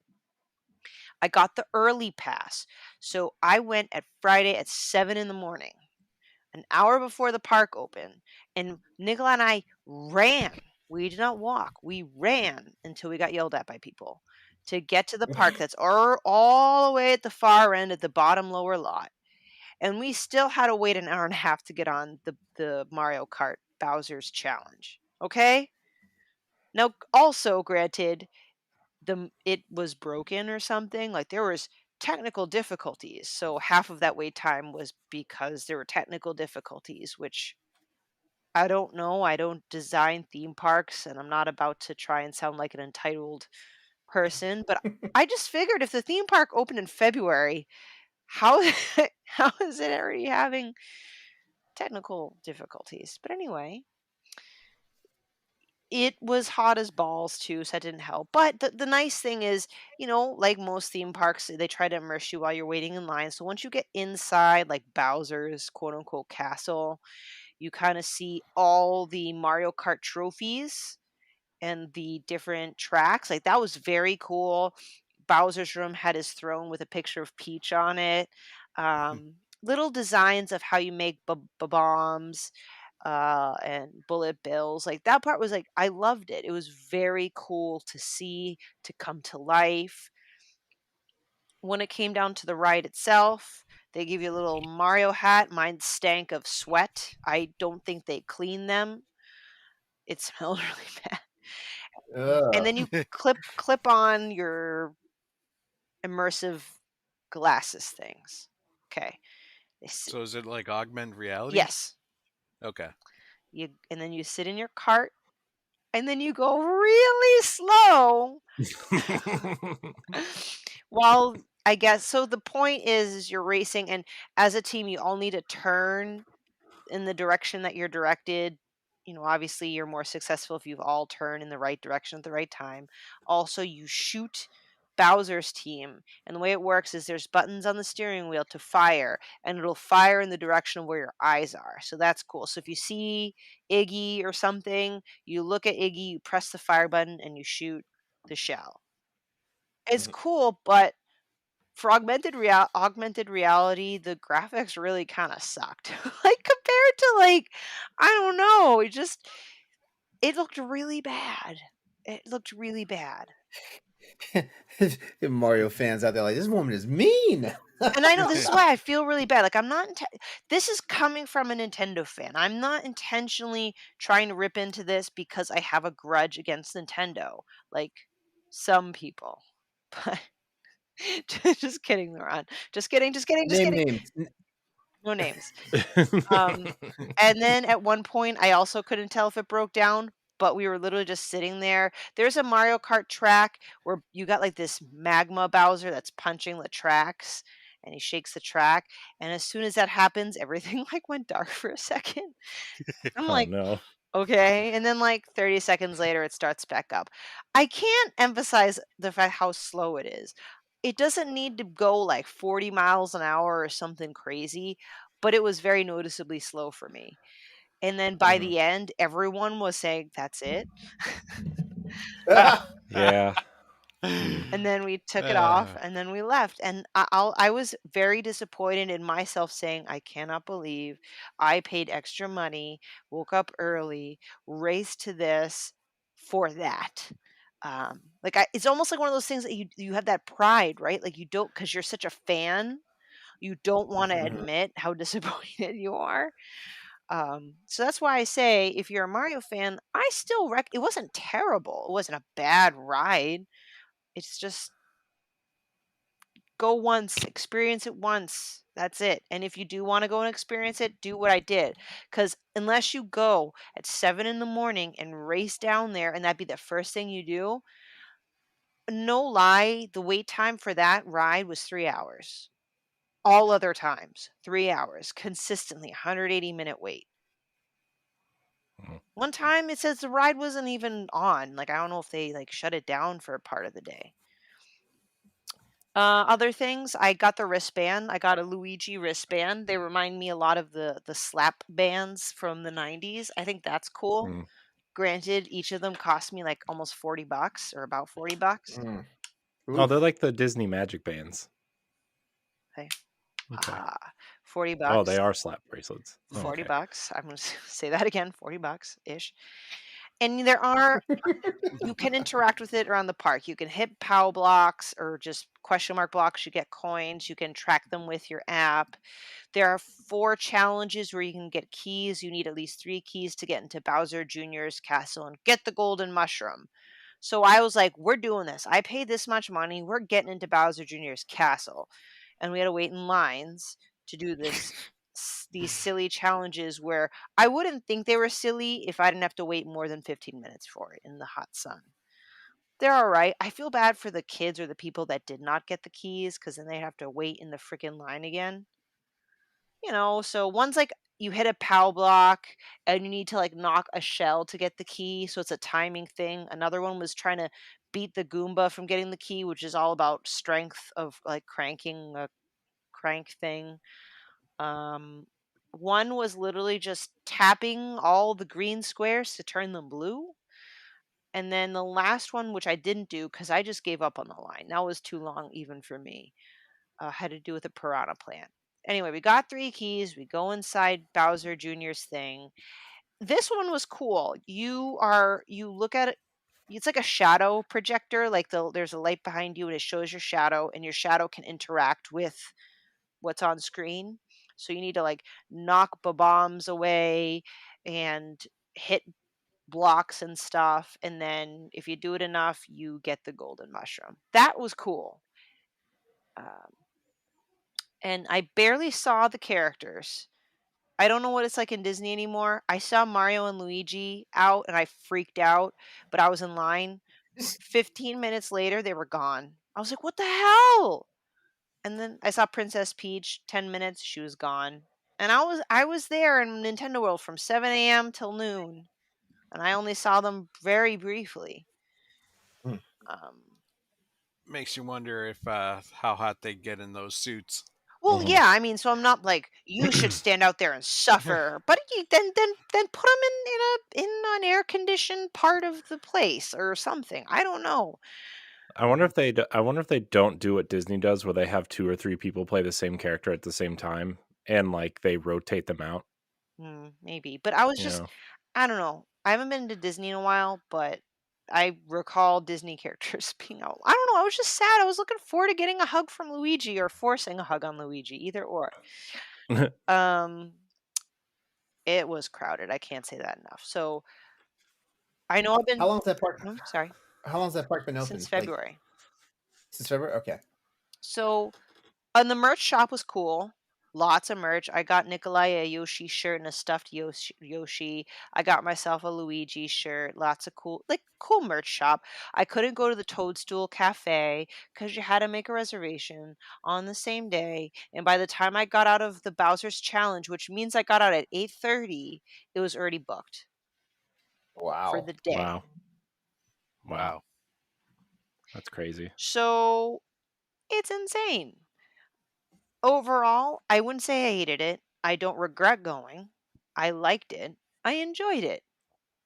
I got the early pass. So I went at Friday at 7 in the morning, an hour before the park opened. And Nicola and I ran. We did not walk. We ran until we got yelled at by people to get to the park that's all the way at the far end at the bottom lower lot. And we still had to wait an hour and a half to get on the Mario Kart Bowser's Challenge. Okay? Now, also granted, it was broken or something. Like there was technical difficulties. So half of that wait time was because there were technical difficulties, which I don't know. I don't design theme parks, and I'm not about to try and sound like an entitled person, but I just figured if the theme park opened in February, how how is it already having technical difficulties? But anyway, it was hot as balls too, so that didn't help. But the nice thing is, like most theme parks, they try to immerse you while you're waiting in line. So once you get inside, like Bowser's quote unquote castle, you kind of see all the Mario Kart trophies and the different tracks. Like that was very cool. Bowser's room had his throne with a picture of Peach on it. Little designs of how you make bombs and bullet bills. Like that part was like I loved it. It was very cool to see to come to life. When it came down to the ride itself, they give you a little Mario hat. Mine stank of sweat. I don't think they clean them. It smelled really bad. And then you clip on your immersive glasses things. Okay. So is it like augmented reality? Yes. Okay. And then you sit in your cart, and then you go really slow while I guess so. The point is you're racing, and as a team, you all need to turn in the direction that you're directed. Obviously, you're more successful if you've all turned in the right direction at the right time. Also, you shoot Bowser's team, and the way it works is there's buttons on the steering wheel to fire, and it'll fire in the direction of where your eyes are. So that's cool. So if you see Iggy or something, you look at Iggy, you press the fire button, and you shoot the shell. It's cool, but for augmented reality, the graphics really kind of sucked. Like compared to I don't know, it looked really bad. It looked really bad. Mario fans out there like, this woman is mean. And I know this is why I feel really bad. Like this is coming from a Nintendo fan. I'm not intentionally trying to rip into this because I have a grudge against Nintendo, like some people. But just kidding, LeRon. Just kidding, just kidding, just Name kidding. names. No names. And then at one point, I also couldn't tell if it broke down, but we were literally just sitting there. There's a Mario Kart track where you got like this magma Bowser that's punching the tracks, and he shakes the track. And as soon as that happens, everything like went dark for a second. I'm Oh like, no. okay. And then like 30 seconds later, it starts back up. I can't emphasize the fact how slow it is. It doesn't need to go like 40 miles an hour or something crazy, but it was very noticeably slow for me. And then by the end, everyone was saying, "That's it." Yeah. And then we took it off, and then we left. And I was very disappointed in myself, saying, "I cannot believe I paid extra money, woke up early, raced to this for that." It's almost like one of those things that you have that pride, right? Like you don't, because you're such a fan, you don't want to admit how disappointed you are. So that's why I say if you're a Mario fan, I still it wasn't terrible. It wasn't a bad ride. It's just go once, experience it once. That's it. And if you do want to go and experience it, do what I did. Because unless you go at 7 in the morning and race down there, and that'd be the first thing you do, no lie, the wait time for that ride was 3 hours. All other times, 3 hours, consistently, 180-minute wait. One time it says the ride wasn't even on. Like I don't know if they like shut it down for a part of the day. Other things, I got the wristband. I got a Luigi wristband. They remind me a lot of the slap bands from the 90s. I think that's cool. Mm. Granted, each of them cost me like almost $40 or about $40. Oh, they're like the Disney Magic Bands. Okay. Okay. $40. Oh, they are slap bracelets. Oh, okay. $40. I'm going to say that again, $40 ish. And there are you can interact with it around the park. You can hit POW blocks or just question mark blocks. You get coins. You can track them with your app. There are 4 challenges where you can get keys. You need at least 3 keys to get into Bowser Jr.'s castle and get the golden mushroom. So I was like, we're doing this. I paid this much money. We're getting into Bowser Jr.'s castle. And we had to wait in lines to do these silly challenges where I wouldn't think they were silly if I didn't have to wait more than 15 minutes for it in the hot sun. They're all right. I feel bad for the kids or the people that did not get the keys because then they have to wait in the freaking line again. So one's like you hit a POW block and you need to like knock a shell to get the key. So it's a timing thing. Another one was trying to beat the Goomba from getting the key, which is all about strength of like cranking a crank thing. One was literally just tapping all the green squares to turn them blue. And then the last one, which I didn't do because I just gave up on the line. That was too long even for me. Had to do with a piranha plant. Anyway, we got 3 keys. We go inside Bowser Jr.'s thing. This one was cool. You look at it. It's like a shadow projector. Like there's a light behind you and it shows your shadow, and your shadow can interact with what's on screen. So you need to like knock bombs away and hit blocks and stuff. And then if you do it enough, you get the golden mushroom. That was cool. And I barely saw the characters. I don't know what it's like in Disney anymore. I saw Mario and Luigi out and I freaked out, but I was in line. 15 minutes later, they were gone. I was like, what the hell? And then I saw Princess Peach, 10 minutes, she was gone. And I was there in Nintendo World from 7 a.m. till noon, and I only saw them very briefly. Hmm. Makes you wonder if how hot they get in those suits. Well, Mhm. yeah, I mean, so I'm not like you should stand out there and suffer, but then put them in an air conditioned part of the place or something. I don't know. I wonder if they. I wonder if they don't do what Disney does, where they have 2 or 3 people play the same character at the same time, and like they rotate them out. Maybe, but I was You just know, I don't know. I haven't been to Disney in a while, but I recall Disney characters being out. I don't know. I was just sad. I was looking forward to getting a hug from Luigi or forcing a hug on Luigi, either or. Um, it was crowded. I can't say that enough. So I know I've How been. long has that park? Sorry, How long has that park been since open? Like February. since February? Okay. So and the merch shop was cool. Lots of merch. I got Nikolai a Yoshi shirt and a stuffed Yoshi. I got myself a Luigi shirt. Lots of cool merch shop. I couldn't go to the Toadstool Cafe because you had to make a reservation on the same day. And by the time I got out of the Bowser's Challenge, which means I got out at 8:30, it was already booked for Wow. the day. wow, wow, Wow. that's crazy. So it's insane. Overall, I wouldn't say I hated it. I don't regret going. I liked it. I enjoyed it.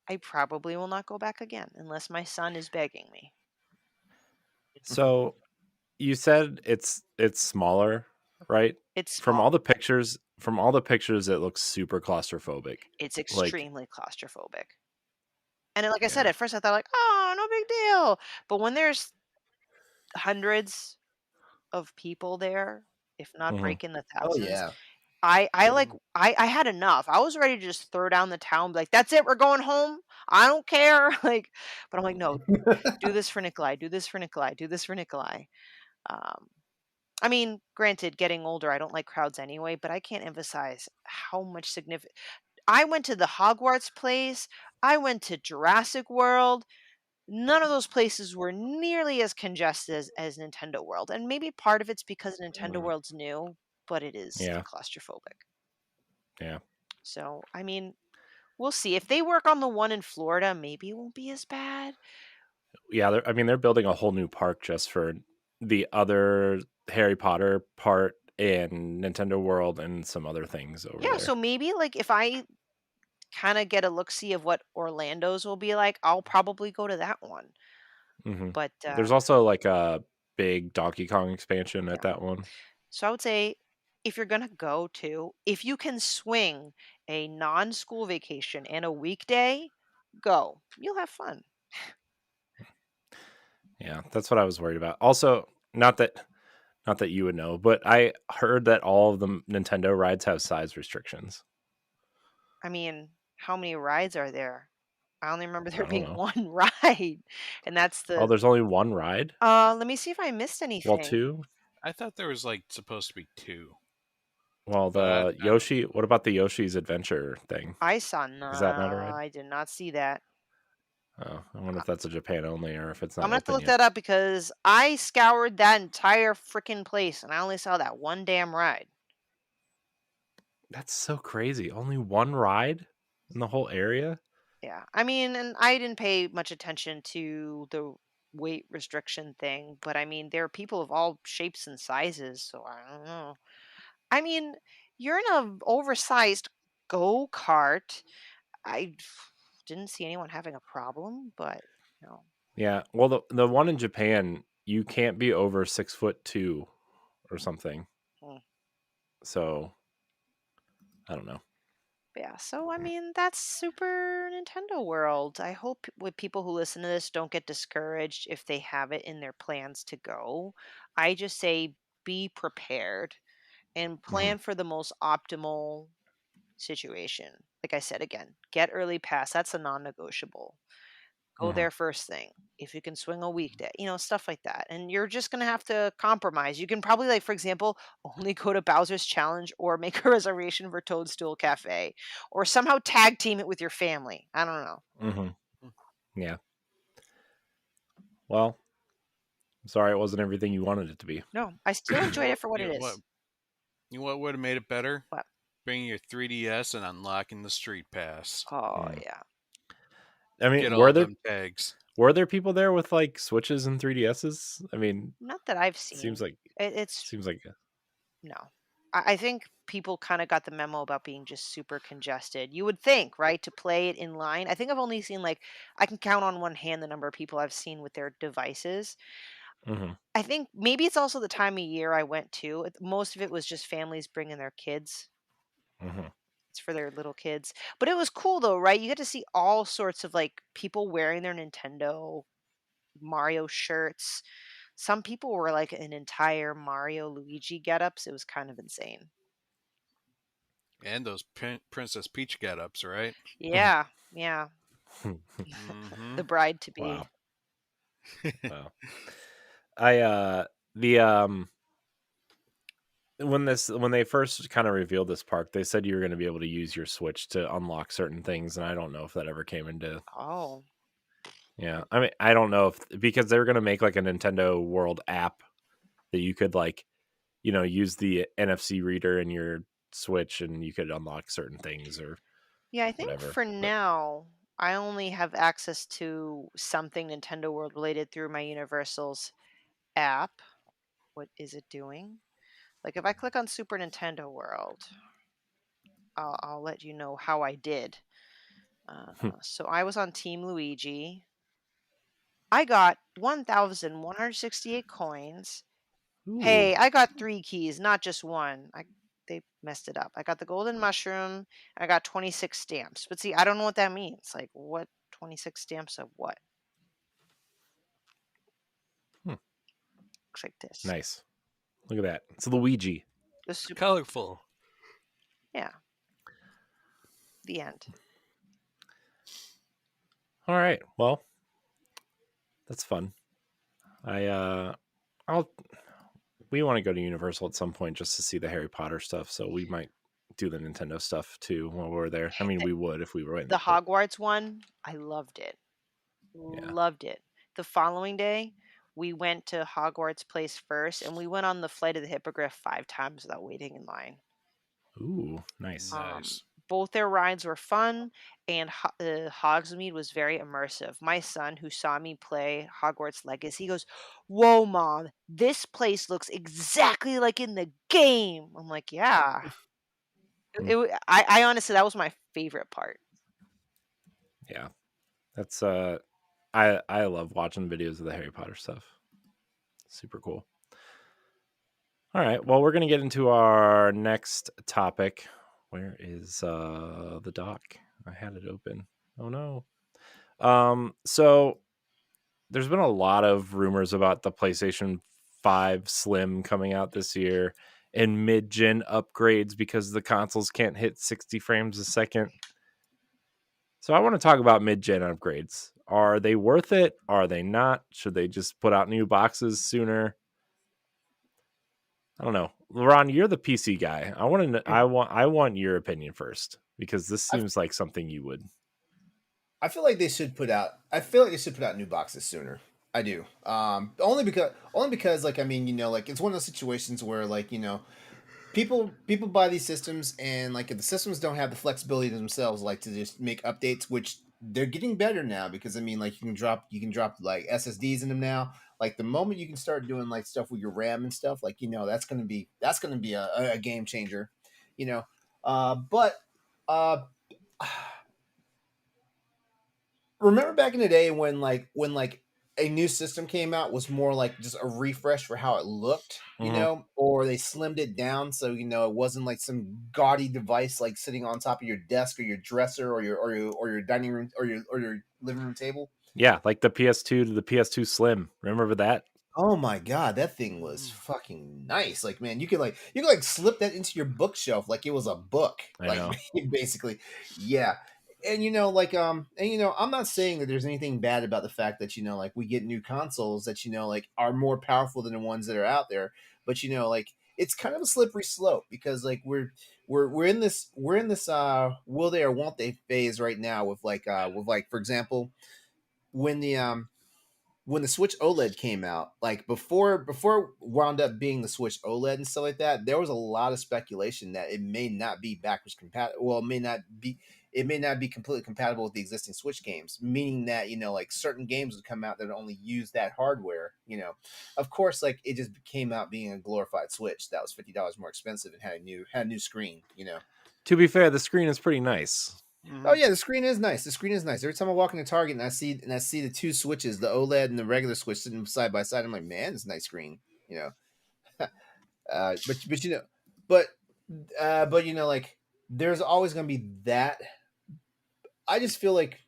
I probably will not go back again unless my son is begging me. So you said it's smaller, right? It's From all small. the pictures, it looks super claustrophobic. It's Like, extremely claustrophobic. And like I said, yeah, at first I thought like, oh, no big deal. But when there's hundreds of people there, if not hmm breaking the Oh thousands, yeah. I had enough. I was ready to just throw down the towel and be like, that's it, we're going home. I don't care. Like, but I'm like, no, do this for Nikolai, do this for Nikolai, do this for Nikolai. Um, I mean, granted, getting older, I don't like crowds anyway, but I can't emphasize how much significant. I went to the Hogwarts place, I went to Jurassic World. None of those places were nearly as congested as Nintendo World. And maybe part of it's because Nintendo mm, World's new, but it is yeah, claustrophobic. yeah, So, I mean, we'll see. If they work on the one in Florida, maybe it won't be as bad. yeah. I mean, they're building a whole new park just for the other Harry Potter part and Nintendo World and some other things over Yeah, so there. maybe like if I kind of get a look see of what Orlando's will be like, I'll probably go to that one. hmm But There's also like a big Donkey Kong expansion at yeah. that one. So I would say if you're going to go to, if you can swing a non-school vacation and a weekday, go. You'll have fun. Yeah, that's what I was worried about. Also, not that you would know, but I heard that all of the Nintendo rides have size restrictions. I mean, how many rides are there? I only remember I there don't being know. one ride, and that's Oh, the there's only one ride? let me see if I missed Well, anything. two? I thought there was like supposed to be two, Well, but the I don't. Yoshi, what about the Yoshi's Adventure thing? I saw no, Is that not a ride? I did not see that. Oh, I wonder if that's a Japan only or if it's I'm not gonna have to open look yet. that up because I scoured that entire freaking place and I only saw that one damn ride. That's so crazy. Only one ride in the whole area? Yeah. I mean, and I didn't pay much attention to the weight restriction thing, but I mean, there are people of all shapes and sizes, so I don't know. I mean, you're in a oversized go-kart. I didn't see anyone having a problem, but you know, Yeah. Well, the one in Japan, you can't be over 6'2" or something. hmm. So I don't know. Yeah, so I mean, that's Super Nintendo World. I hope with people who listen to this don't get discouraged if they have it in their plans to go. I just say be prepared and Mhm. plan for the most optimal situation. Like I said again, get early pass. That's a non-negotiable. Go Mhm. there first thing. If you can swing a weekday, stuff like that. And you're just going to have to compromise. You can probably, like, for example, only go to Bowser's Challenge or make a reservation for Toadstool Cafe or somehow tag team it with your family. I don't know. Mhm. Yeah. Well, sorry it wasn't everything you wanted it to be. No, I still enjoyed it for what You it know is. what? You know what would have made it better? What? Bringing your 3DS and unlocking the Street Pass. Oh Mm. yeah. I mean, Get all them tags. were there people there with like Switches and 3DSs? I mean, Not that I've it seems seen. like It's seems like no. I think people kind of got the memo about being just super congested. You would think, right, to play it in line. I think I've only seen like I can count on one hand the number of people I've seen with their devices. Mhm, I think maybe it's also the time of year I went to. Most of it was just families bringing their kids. mhm. It's for their little kids. But it was cool though, right? You get to see all sorts of like people wearing their Nintendo Mario shirts. Some people were like an entire Mario Luigi getups. It was kind of insane. And those Princess Peach get-ups, right? Yeah, yeah. Mm-hmm. The bride to Wow. be. Wow. I the when they first kind of revealed this park, they said you were going to be able to use your Switch to unlock certain things, and I don't know if that ever came into. Oh, Yeah, I mean, I don't know if because they were going to make like a Nintendo World app that you could like, use the NFC reader in your Switch and you could unlock certain things or yeah. I think whatever. for But now, I only have access to something Nintendo World related through my Universal's app. What is it doing? Like if I click on Super Nintendo World, I'll let you know how I did. So I was on Team Luigi. I got 1,168 coins. ooh, Hey, I got 3 keys, not just one. They messed it up. I got the golden mushroom, I got 26 stamps. But see, I don't know what that means. Like, what 26 stamps of what? hmm, Looks like this. nice. Look at that. It's Luigi. The It's super, colorful. yeah, the end. All right. Well, that's fun. I'll we want to go to Universal at some point just to see the Harry Potter stuff, so we might do the Nintendo stuff too while we're there. I mean, The, we would if we went, the but Hogwarts one, I loved it. yeah. Loved it. The following day, we went to Hogwarts Place first, and we went on the Flight of the Hippogriff 5 times without waiting in line. Ooh, nice. Um, Nice. both their rides were fun, and Hogsmeade was very immersive. My son, who saw me play Hogwarts Legacy, goes, "Whoa, mom, this place looks exactly like in the game." I'm like, "Yeah." Hmm, I honestly, that was my favorite part. yeah. That's I love watching videos of the Harry Potter stuff. Super cool. All right. Well, we're going to get into our next topic. Where is the doc? I had it open. Oh no. So there's been a lot of rumors about the PlayStation 5 Slim coming out this year and mid-gen upgrades because the consoles can't hit 60 frames a second. So I want to talk about mid-gen upgrades. Are they worth it? Are they not? Should they just put out new boxes sooner? I don't know. LeRon, you're the PC guy. I want your opinion first because this I, seems like something you would. I feel like they should put out. I feel like they should put out new boxes sooner. I do. Only because like I mean like it's one of those situations where like people buy these systems and like if the systems don't have the flexibility themselves like to just make updates, which they're getting better now because I mean like you can drop like SSDs in them now. Like the moment you can start doing like stuff with your RAM and stuff, like that's gonna be a game changer, you know. But uh remember back in the day when a new system came out was more like just a refresh for how it looked, Mhm. or they slimmed it down so it wasn't like some gaudy device like sitting on top of your desk or your dresser or your dining room or your living room table. Yeah, like the PS2 to the PS2 Slim. Remember that? Oh my god, that thing was Mm. fucking nice. Like, man, you could slip that into your bookshelf like it was a book. I Like know. basically. Yeah. And I'm not saying that there's anything bad about the fact that like we get new consoles that like are more powerful than the ones that are out there, but like it's kind of a slippery slope because like we're in this will they or won't they phase right now with like for example when the when the Switch OLED came out, like before it wound up being the Switch OLED and stuff like that, there was a lot of speculation that it may not be backwards compatible. Well, it may not be completely compatible with the existing Switch games, meaning that, like certain games would come out that only use that hardware. Of course, like it just came out being a glorified Switch that was $50 more expensive and had a new screen. To be fair, the screen is pretty nice. Oh yeah, the screen is nice. The screen is nice. Every time I walk into Target and I see the two switches, the OLED and the regular Switch sitting side by side, I'm like, man, it's a nice screen. But like there's always gonna be that. I just feel like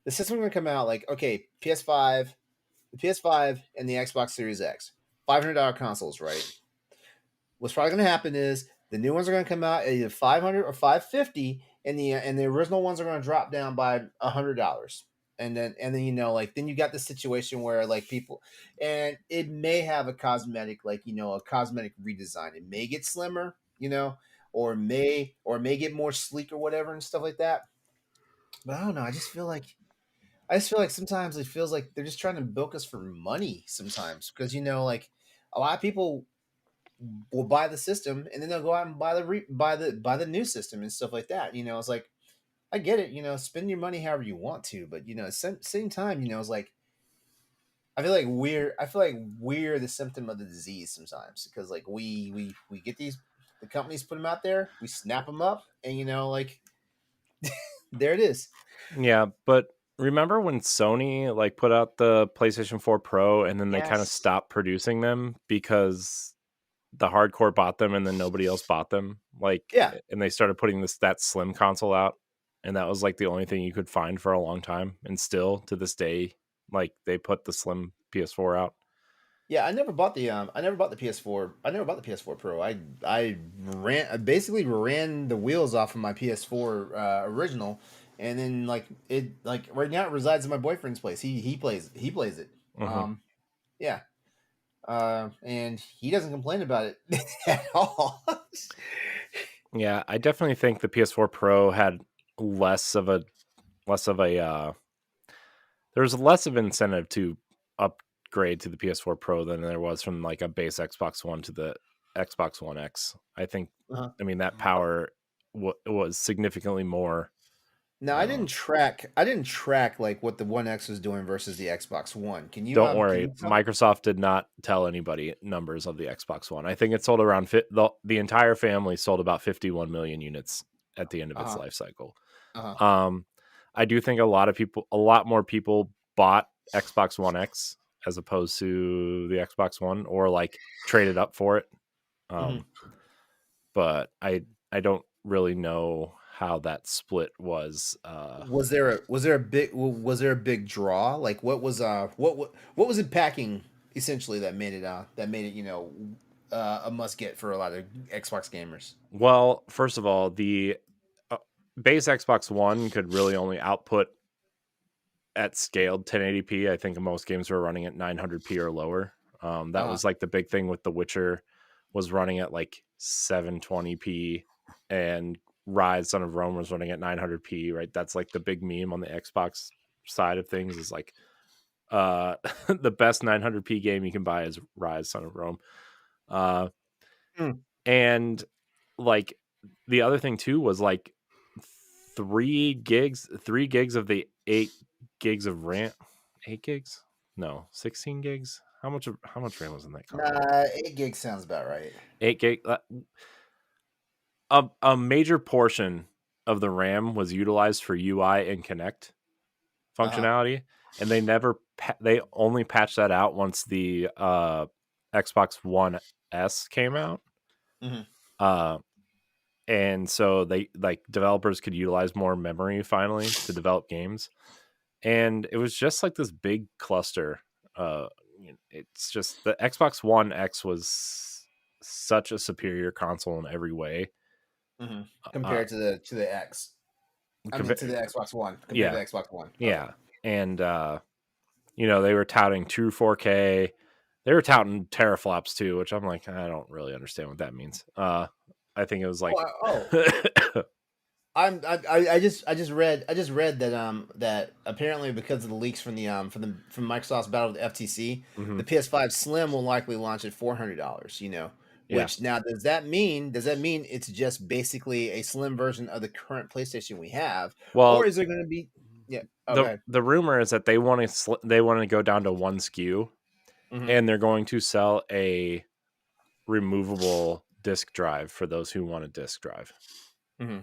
the system's gonna come out like, okay, PS5, the PS5 and the Xbox Series X, $500 consoles, right? What's probably gonna happen is the new ones are gonna come out at either 500 or 550, and the original ones are gonna drop down by $100. And then like then you got the situation where like people, and it may have a cosmetic redesign. It may get slimmer, or may get more sleek or whatever and stuff like that. But I don't know. I just feel like sometimes it feels like they're just trying to bilk us for money sometimes, because like a lot of people will buy the system and then they'll go out and buy the new system and stuff like that. It's like, I get it. Spend your money however you want to, but at the same time, it's like I feel like we're the symptom of the disease sometimes, because like we get the companies put them out there, we snap them up, and like there it is. Yeah, but remember when Sony like put out the PlayStation 4 Pro and then they kind of Yes. stopped producing them because the hardcore bought them and then nobody else bought them? Like, Yeah. and they started putting that slim console out, and that was like the only thing you could find for a long time. And still to this day, like they put the slim PS4 out. Yeah, I never bought the PS4. I never bought the PS4 Pro. I basically ran the wheels off of my PS4 original, and then like right now it resides in my boyfriend's place. He plays it. Mhm. Yeah. And he doesn't complain about it at all. Yeah, I definitely think the PS4 Pro had less of a there was less of an incentive to upgrade to the PS4 Pro than there was from like a base Xbox One to the Xbox One X. I think, Uh-huh. I mean, that power was significantly more. Now I didn't track like what the One X was doing versus the Xbox One. Can you Don't can worry, you tell- Microsoft did not tell anybody numbers of the Xbox One. I think it sold around the entire family sold about 51 million units at the end of its life cycle. Uh-huh. I do think a lot more people bought Xbox One X as opposed to the Xbox One, or like traded up for it. But I don't really know how that split was. Was there a big draw? Like what was it packing essentially that made it a must get for a lot of Xbox gamers? Well, first of all, the base Xbox One could really only output at scaled 1080p. I think most games were running at 900p or lower. That was like the big thing with The Witcher, was running at like 720p, and Rise Son of Rome was running at 900p, right? That's like the big meme on the Xbox side of things, is like the best 900p game you can buy is Rise Son of Rome. And like the other thing too was like 3 gigs of the 8 gigs of RAM. 8 gigs? No, 16 gigs. How much RAM was in that console? 8 gigs sounds about right. 8 gig. A major portion of the RAM was utilized for UI and Connect functionality, and they only patched that out once the Xbox One S came out. And so they like developers could utilize more memory finally to develop games, and it was just like this big cluster. It's just the Xbox One X was such a superior console in every way Compared to the X. I mean, to the Xbox One. Compared to the Xbox One. Yeah. And they were touting true 4K. They were touting teraflops too, which I'm like, I don't really understand what that means. I think it was like I just read that that apparently because of the leaks from the from Microsoft's battle with the FTC, Hmm. the PS5 Slim will likely launch at $400. You know, Yeah. which now does that mean it's just basically a slim version of the current PlayStation we have, or Well, is there going to be? Yeah. the Okay. the rumor is that they want to go down to one SKU, Mm-hmm. and they're going to sell a removable disk drive for those who want a disk drive. Mm-hmm.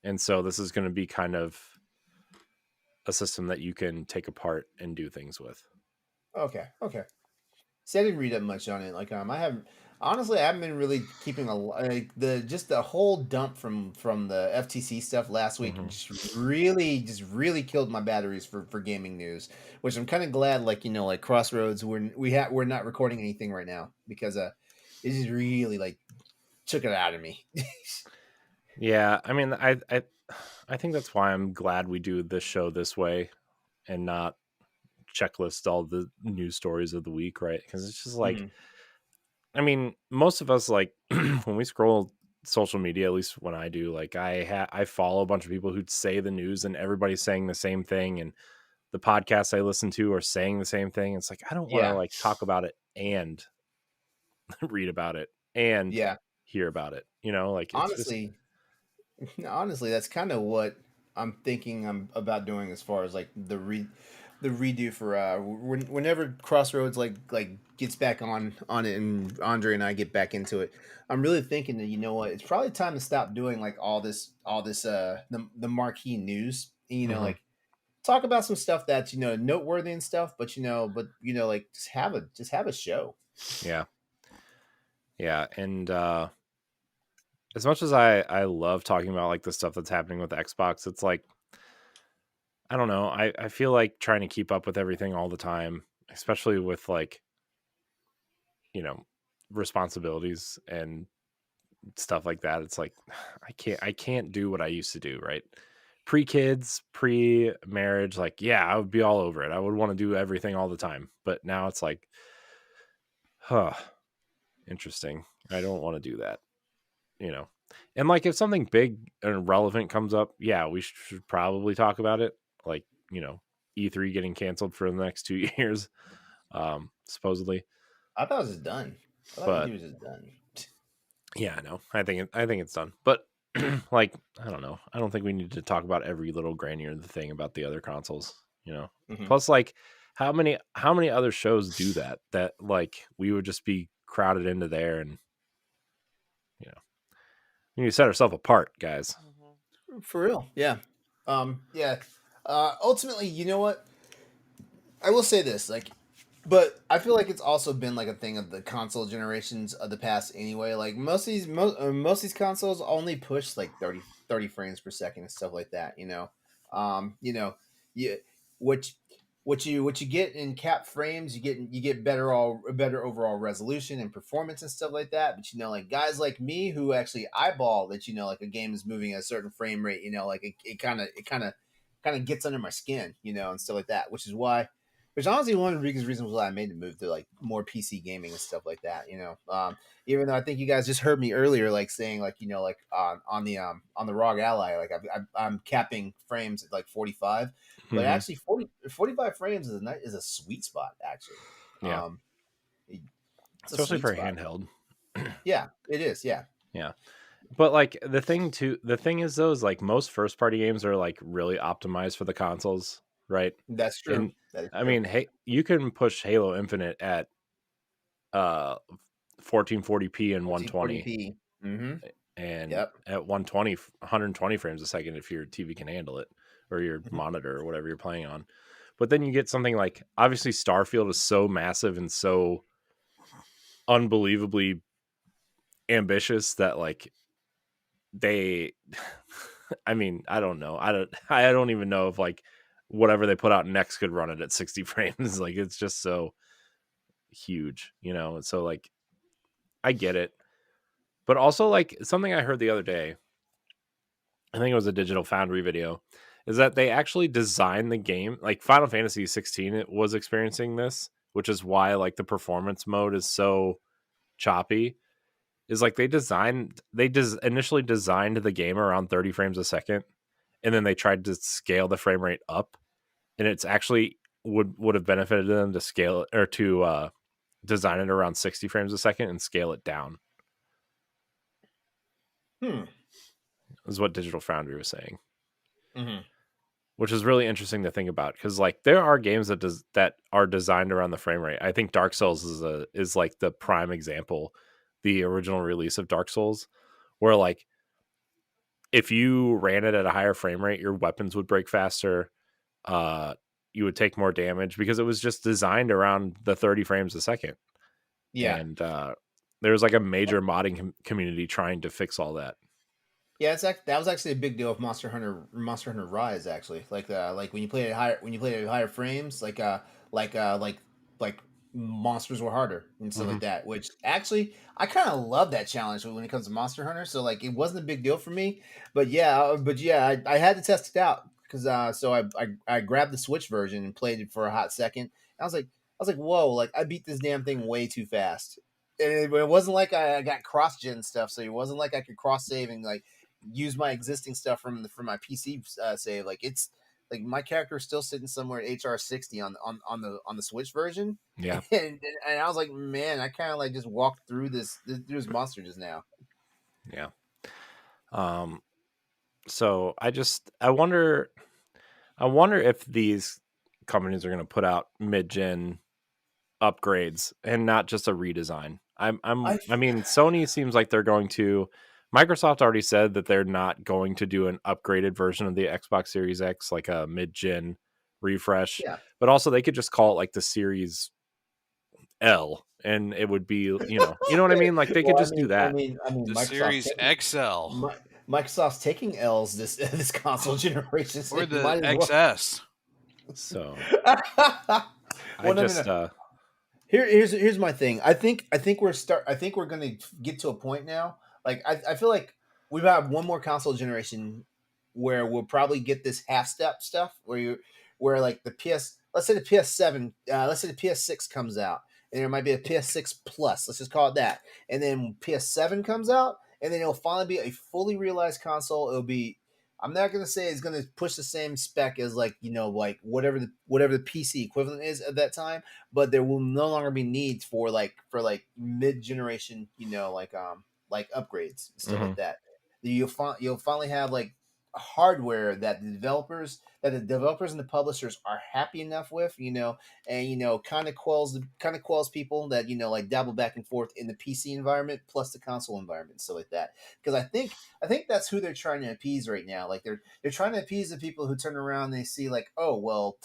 And so this is going to be kind of a system that you can take apart and do things with. Okay. Okay. See, I didn't read that much on it. Like, I haven't honestly, I haven't been really keeping like the just the whole dump from the FTC stuff last week. Hmm. Just really killed my batteries for gaming news. Which I'm kind of glad, like like Crossroads, we're not recording anything right now because it just really like took it out of me. Yeah, I mean, I think that's why I'm glad we do this show this way and not checklist all the news stories of the week, right? Because it's just like, Hmm. I mean, most of us like when we scroll social media, at least when I do, like I follow a bunch of people who say the news and everybody's saying the same thing, and the podcasts I listen to are saying the same thing. It's like I don't want to Yeah. like talk about it and read about it and Yeah. hear about it. Like it's just Honestly, honestly, that's kind of what I'm thinking I'm about doing as far as like the redo for whenever Crossroads like gets back on it and Andre and I get back into it. I'm really thinking that what, it's probably time to stop doing like all this the marquee news. And, mhm, like talk about some stuff that's noteworthy and stuff, but like just have a show. yeah, yeah, and as much as I love talking about like the stuff that's happening with Xbox, it's like I don't know. I feel like trying to keep up with everything all the time, especially with like you know responsibilities and stuff like that. It's like I can't do what I used to do, right? Pre-kids, pre-marriage, like yeah, I would be all over it. I would want to do everything all the time. But now it's like, huh, interesting. I don't want to do that, you know. And like if something big and relevant comes up, yeah, we should probably talk about it. Like, E3 getting canceled for the next 2 years, supposedly. I thought it was just done. I thought But E3 was just done. yeah, no, I think it's done. But like, I don't know. I don't think we need to talk about every little granular thing about the other consoles. Hmm. Plus, like, how many other shows do that like we would just be crowded into there, and you know we need to set ourselves apart, guys. For real, yeah, yeah. Ultimately, you know what? I will say this, like, but I feel like it's also been like a thing of the console generations of the past anyway. Like most of these consoles only push like 30 frames per second and stuff like that. You know, you what what you get in cap frames, you get better overall resolution and performance and stuff like that. But like guys like me who actually eyeball that like a game is moving at a certain frame rate. Like it kind of gets under my skin. And stuff like that, which honestly one of the biggest reasons why I made the move to like more PC gaming and stuff like that. Even though I think you guys just heard me earlier, like saying like like on the ROG Ally, like I'm capping frames at like 45, but Hmm. actually 45 frames is a sweet spot actually. Yeah, Um, it- it's a especially sweet for a spot. handheld. Yeah, it is. Yeah, Yeah. But like the thing is though is like most first party games are like really optimized for the consoles, right? that's true. And That is I true. mean, hey, you can push Halo Infinite at uh 1440p and 120, 1440p. Mm-hmm. and Yep. at 120 frames a second if your TV can handle it, or your Mhm. monitor or whatever you're playing on. But then you get something like obviously Starfield is so massive and so unbelievably ambitious that like they I mean, I don't know. I don't even know if like whatever they put out next could run it at 60 frames. Like it's just so huge. And so like I get it. But also like something I heard the other day, I think it was a Digital Foundry video, is that they actually designed the game like Final Fantasy 16 it was experiencing this, which is why like the performance mode is so choppy. is like they initially designed the game around 30 frames a second, and then they tried to scale the frame rate up, and it's actually would have benefited them to scale it, or to design it around 60 frames a second and scale it down. Is what Digital Foundry was saying. Which is really interesting to think about, because like there are games that are designed around the frame rate. I think Dark Souls is like the prime example, the original release of Dark Souls, where like if you ran it at a higher frame rate, your weapons would break faster, you would take more damage, because it was just designed around the 30 frames a second. Yeah. And there was like a major modding community trying to fix all that. Yeah, that was actually a big deal with Monster Hunter Rise. Actually, like when you play at higher frames, like monsters were harder and stuff like that. Which actually, I kind of love that challenge when it comes to Monster Hunter. So like, it wasn't a big deal for me, but yeah, I had to test it out, because so I grabbed the Switch version and played it for a hot second. I was like, whoa, like I beat this damn thing way too fast. And it wasn't like I got cross gen stuff, so it wasn't like I could cross save and like use my existing stuff from my PC save. Like, it's like my character is still sitting somewhere at HR 60 on the Switch version. Yeah. and I was like, man, I kind of like just walked through this monster just now. Yeah. So I wonder if these companies are going to put out mid-gen upgrades and not just a redesign. I mean, Sony seems like they're going to. Microsoft already said that they're not going to do an upgraded version of the Xbox Series X, like a mid-gen refresh. Yeah. But also they could just call it like the Series L, and it would be, you know what I mean? Like they could just do that. I mean, The Microsoft's Series XL Microsoft's taking L's this console generation, so or you the might as well. XS. So Well, Here's my thing. I think we're gonna get to a point now. Like I feel like we've had one more console generation where we'll probably get this half step stuff where like the let's say the PS7, let's say the PS6 comes out, and there might be a PS6 Plus. Let's just call it that. And then PS7 comes out, and then it'll finally be a fully realized console. It'll be, I'm not gonna say it's gonna push the same spec as like like whatever the PC equivalent is at that time, but there will no longer be needs for mid generation like upgrades and stuff like that. You'll finally have like hardware that the developers and the publishers are happy enough with, and kind of quells people that like dabble back and forth in the PC environment plus the console environment, stuff like that. Because I think that's who they're trying to appease right now. Like they're trying to appease the people who turn around and they see like, oh well,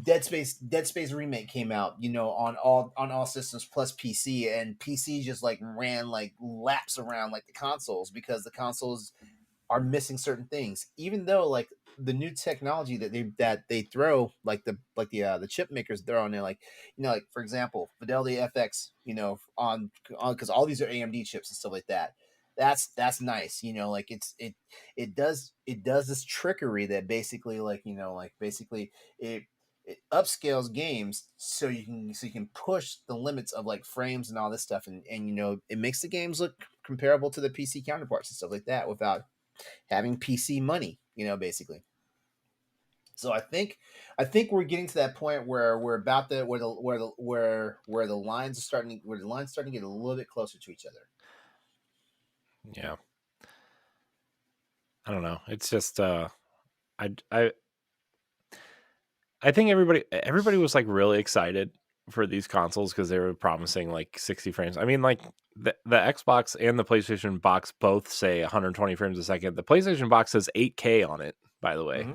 Dead Space remake came out, on all systems plus PC, and PC just like ran like laps around like the consoles, because the consoles are missing certain things, even though like the new technology that they throw, like the chip makers throw on there, like like for example Fidelity FX, on because all these are AMD chips and stuff like that. That's nice, like it does this trickery that basically basically it upscales games so you can push the limits of like frames and all this stuff, and it makes the games look comparable to the PC counterparts and stuff like that without having PC money, basically. So I think we're getting to that point where we're about to where the lines are starting to get a little bit closer to each other. Yeah. I don't know. It's just I think everybody was like really excited for these consoles because they were promising like 60 frames. I mean, like the Xbox and the PlayStation box both say 120 frames a second. The PlayStation box says 8K on it, by the way.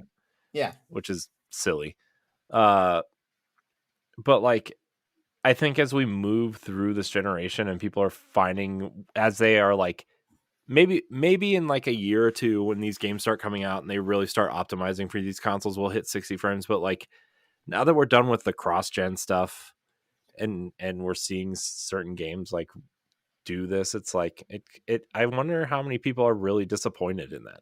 Yeah, which is silly. But like I think as we move through this generation and people are finding, as they are like maybe in like a year or two when these games start coming out and they really start optimizing for these consoles, we'll hit 60 frames. But like now that we're done with the cross-gen stuff and we're seeing certain games like do this, it's like it I wonder how many people are really disappointed in that,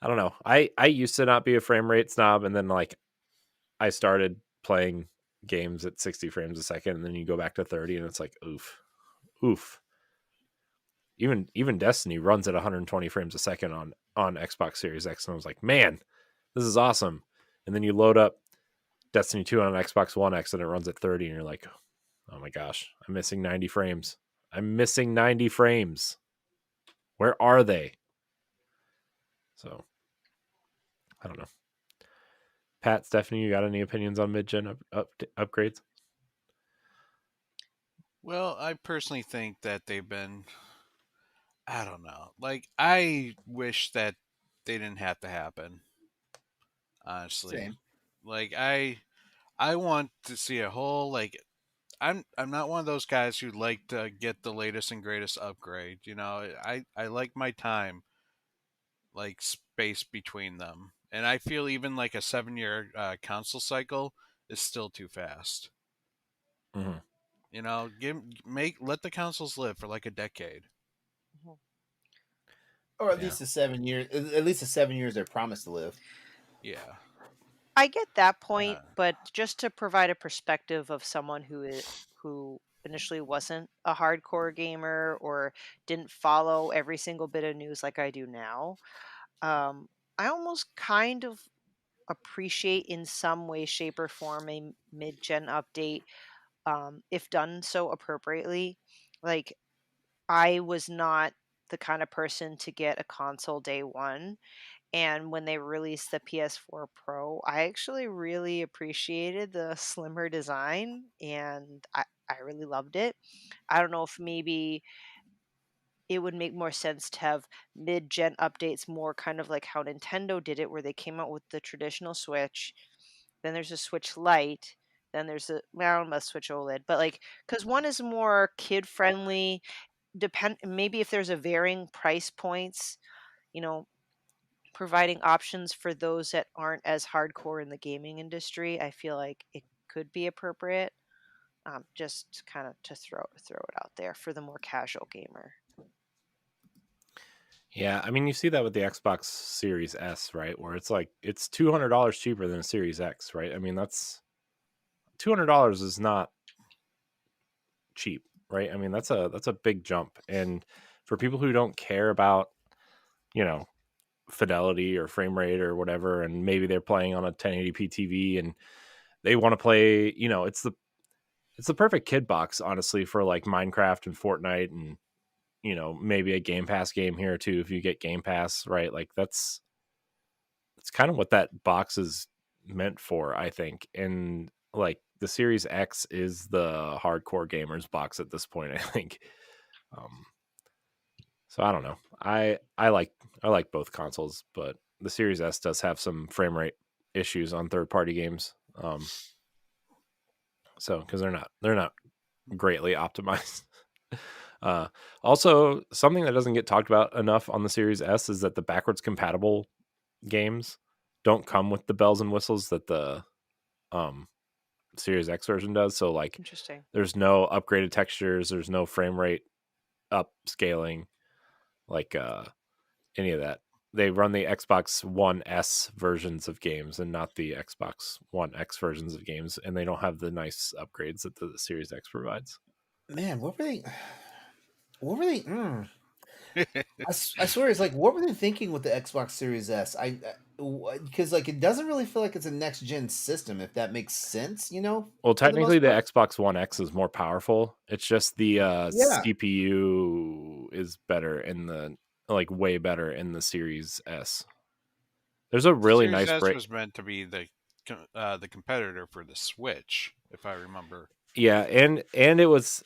I don't know. I used to not be a frame rate snob, and then like I started playing games at 60 frames a second, and then you go back to 30 and it's like, oof. oof. Even Destiny runs at 120 frames a second on Xbox Series X, and I was like, man, this is awesome. And then you load up Destiny 2 on Xbox One X, and it runs at 30, and you're like, oh my gosh, I'm missing 90 frames. I'm missing 90 frames. Where are they? So, I don't know. Pat, Stephanie, you got any opinions on mid-gen upgrades? Well, I personally think that they've been, I don't know. Like, I wish that they didn't have to happen, honestly. Same. Like, I want to see a whole, like, I'm not one of those guys who like to get the latest and greatest upgrade. You know, I like my time, like space between them, and I feel even like a 7 year console cycle is still too fast. Mm-hmm. You know, let the consoles live for like a decade. Mhm. Or at Yeah. least the 7 years. At least the 7 years they're promised to live. Yeah. I get that point, Uh, but just to provide a perspective of someone who initially wasn't a hardcore gamer or didn't follow every single bit of news like I do now, um, I almost kind of appreciate in some way, shape, or form a mid-gen update, if done so appropriately. Like, I was not the kind of person to get a console day one. And when they released the PS4 Pro, I actually really appreciated the slimmer design and I really loved it. I don't know if maybe it would make more sense to have mid gen updates more kind of like how Nintendo did it, where they came out with the traditional Switch, then there's a Switch Lite, then there's well, I don't know, Switch OLED, but like, because one is more kid friendly, depend maybe if there's a varying price points, you know, providing options for those that aren't as hardcore in the gaming industry, I feel like it could be appropriate. Just kind of to throw it out there for the more casual gamer. Yeah, I mean, you see that with the Xbox Series S, right? Where it's like it's $200 cheaper than a Series X, right? I mean, that's $200 is not cheap, right? I mean, that's a big jump. And for people who don't care about, you know, fidelity or frame rate or whatever, and maybe they're playing on a 1080p TV and they want to play, you know, it's the perfect kid box, honestly, for like Minecraft and Fortnite and, you know, maybe a Game Pass game here too if you get Game Pass, right? Like that's kind of what that box is meant for, I think. And like the Series X is the hardcore gamers box at this point, I think. Um, so I don't know. I like both consoles, but the Series S does have some frame rate issues on third party games. So because they're not greatly optimized. Uh, Also, something that doesn't get talked about enough on the Series S is that the backwards compatible games don't come with the bells and whistles that the um, Series X version does. So like, Interesting. there's no upgraded textures, there's no frame rate upscaling, like any of that. They run the Xbox One S versions of games and not the Xbox One X versions of games, and they don't have the nice upgrades that the Series X provides. Man, what were they? What were they? I swear, it's like, what were they thinking with the Xbox Series S? Because like it doesn't really feel like it's a next gen system, if that makes sense. Well, For the technically, most the part. Xbox One X is more powerful. It's just the Yeah. CPU is better in the like way better in the Series S. There's a really Series nice S break. was meant to be the competitor for the Switch, if I remember. Yeah, and it was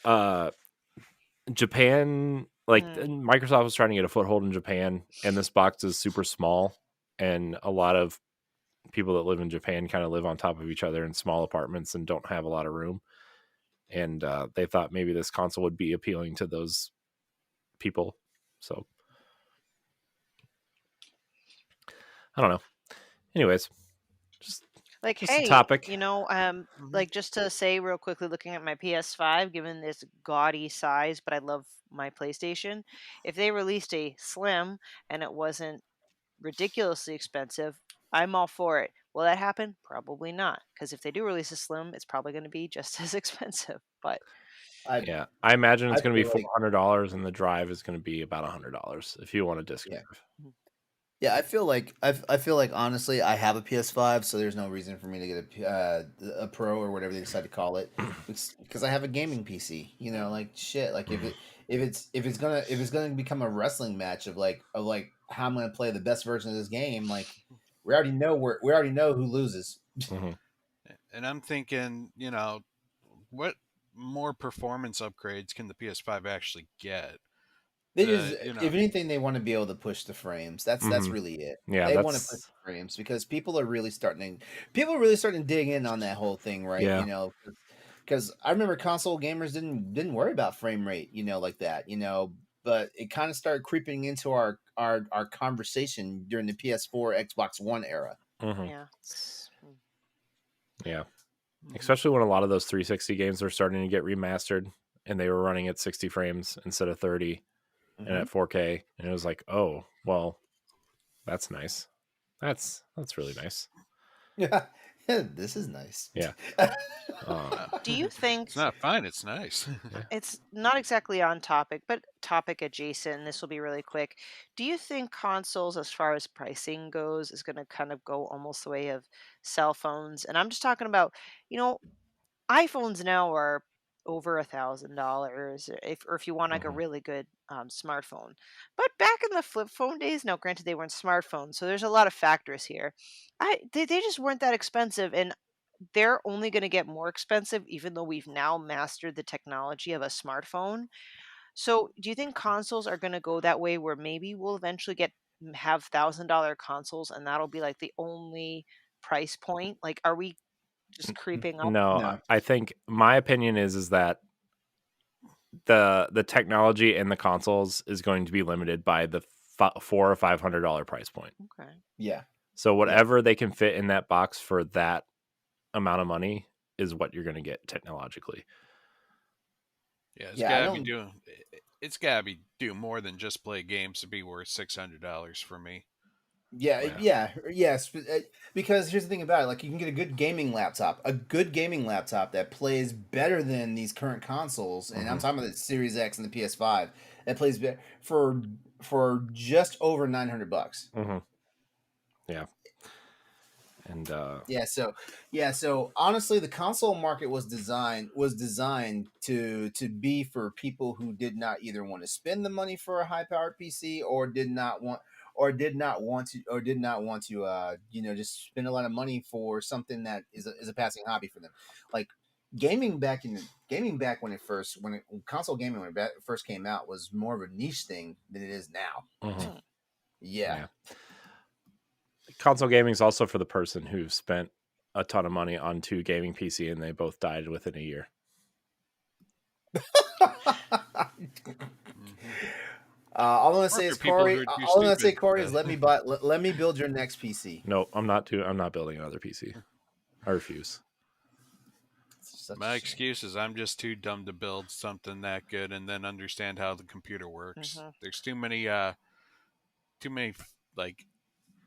Japan, like Mm, Microsoft was trying to get a foothold in Japan, and this box is super small, and a lot of people that live in Japan kind of live on top of each other in small apartments and don't have a lot of room. And they thought maybe this console would be appealing to those people. So I don't know. Anyways, just like, just a hey, topic. Hmm. like just to say real quickly, looking at my PS5, given this gaudy size, but I love my PlayStation. If they released a slim and it wasn't ridiculously expensive, I'm all for it. Will that happen? Probably not, because if they do release a slim, it's probably going to be just as expensive. But Yeah, I imagine it's I going to be feel like $400, and the drive is going to be about $100 if you want a disc yeah. drive. Yeah, I feel like honestly, I have a PS5, so there's no reason for me to get a Pro or whatever they decide to call it, because I have a gaming PC. You know, like shit. Like if it's gonna become a wrestling match of like how I'm gonna play the best version of this game, like we already know who loses. Hmm. And I'm thinking, what more performance upgrades can the PS5 actually get? They just, You know, if anything, they want to be able to push the frames. That's Hmm. really it. Yeah, They want to push that's the frames because people are really starting to dig in on that whole thing, right? yeah. You know, because I remember console gamers didn't worry about frame rate, like that, but it kind of started creeping into our conversation during the PS4, Xbox One era. Hmm. Yeah. Yeah, mhm. especially when a lot of those 360 games are starting to get remastered, and they were running at 60 frames instead of 30 and Hmm. at 4K, and it was like, oh, well, that's nice. That's really nice. Yeah, this is nice. Yeah. Uh, Do you think it's not fine. It's nice. Yeah. it's not exactly on topic, but topic adjacent, and this will be really quick. Do you think consoles, as far as pricing goes, is going to kind of go almost the way of cell phones? And I'm just talking about, you know, iPhones now are over $1,000 or if you want like a Hmm. really good smartphone. But back in the flip phone days, now granted they weren't smartphones, so there's a lot of factors here. They just weren't that expensive, and they're only going to get more expensive, even though we've now mastered the technology of a smartphone. So, do you think consoles are going to go that way, where maybe we'll eventually have $1,000 consoles, and that'll be like the only price point? Like, are we just creeping up? No, No. I think my opinion is that the technology in the consoles is going to be limited by the $400 or $500 price point. Okay. Yeah. So Yeah. whatever they can fit in that box for that amount of money is what you're going to get technologically. Yeah, it's Yeah. I gotta be don't. doing. It's gotta be doing more than just play games to be worth $600 for me. Yeah, Yeah. yes. Because here's the thing about it: like, you can get a good gaming laptop that plays better than these current consoles, and I'm Hmm. talking about the Series X and the PS5 that plays better for just over $900. Hmm. Yeah. And So honestly, the console market was designed to be for people who did not either want to spend the money for a high powered PC or did not want to just spend a lot of money for something that is a passing hobby for them. Like gaming back when console gaming when it first came out was more of a niche thing than it is now. mhm. Hmm. Yeah. Yeah. Console gaming is also for the person who spent a ton of money on two gaming PC and they both died within a year. Hmm. All I'm gonna Or say for is people who Corey. are too All I'm gonna say, stupid. Corey, is let me build your next PC. No, I'm not building another PC. I refuse. It's such a My shame. excuse is I'm just too dumb to build something that good and then understand how the computer works. Hmm. There's too many like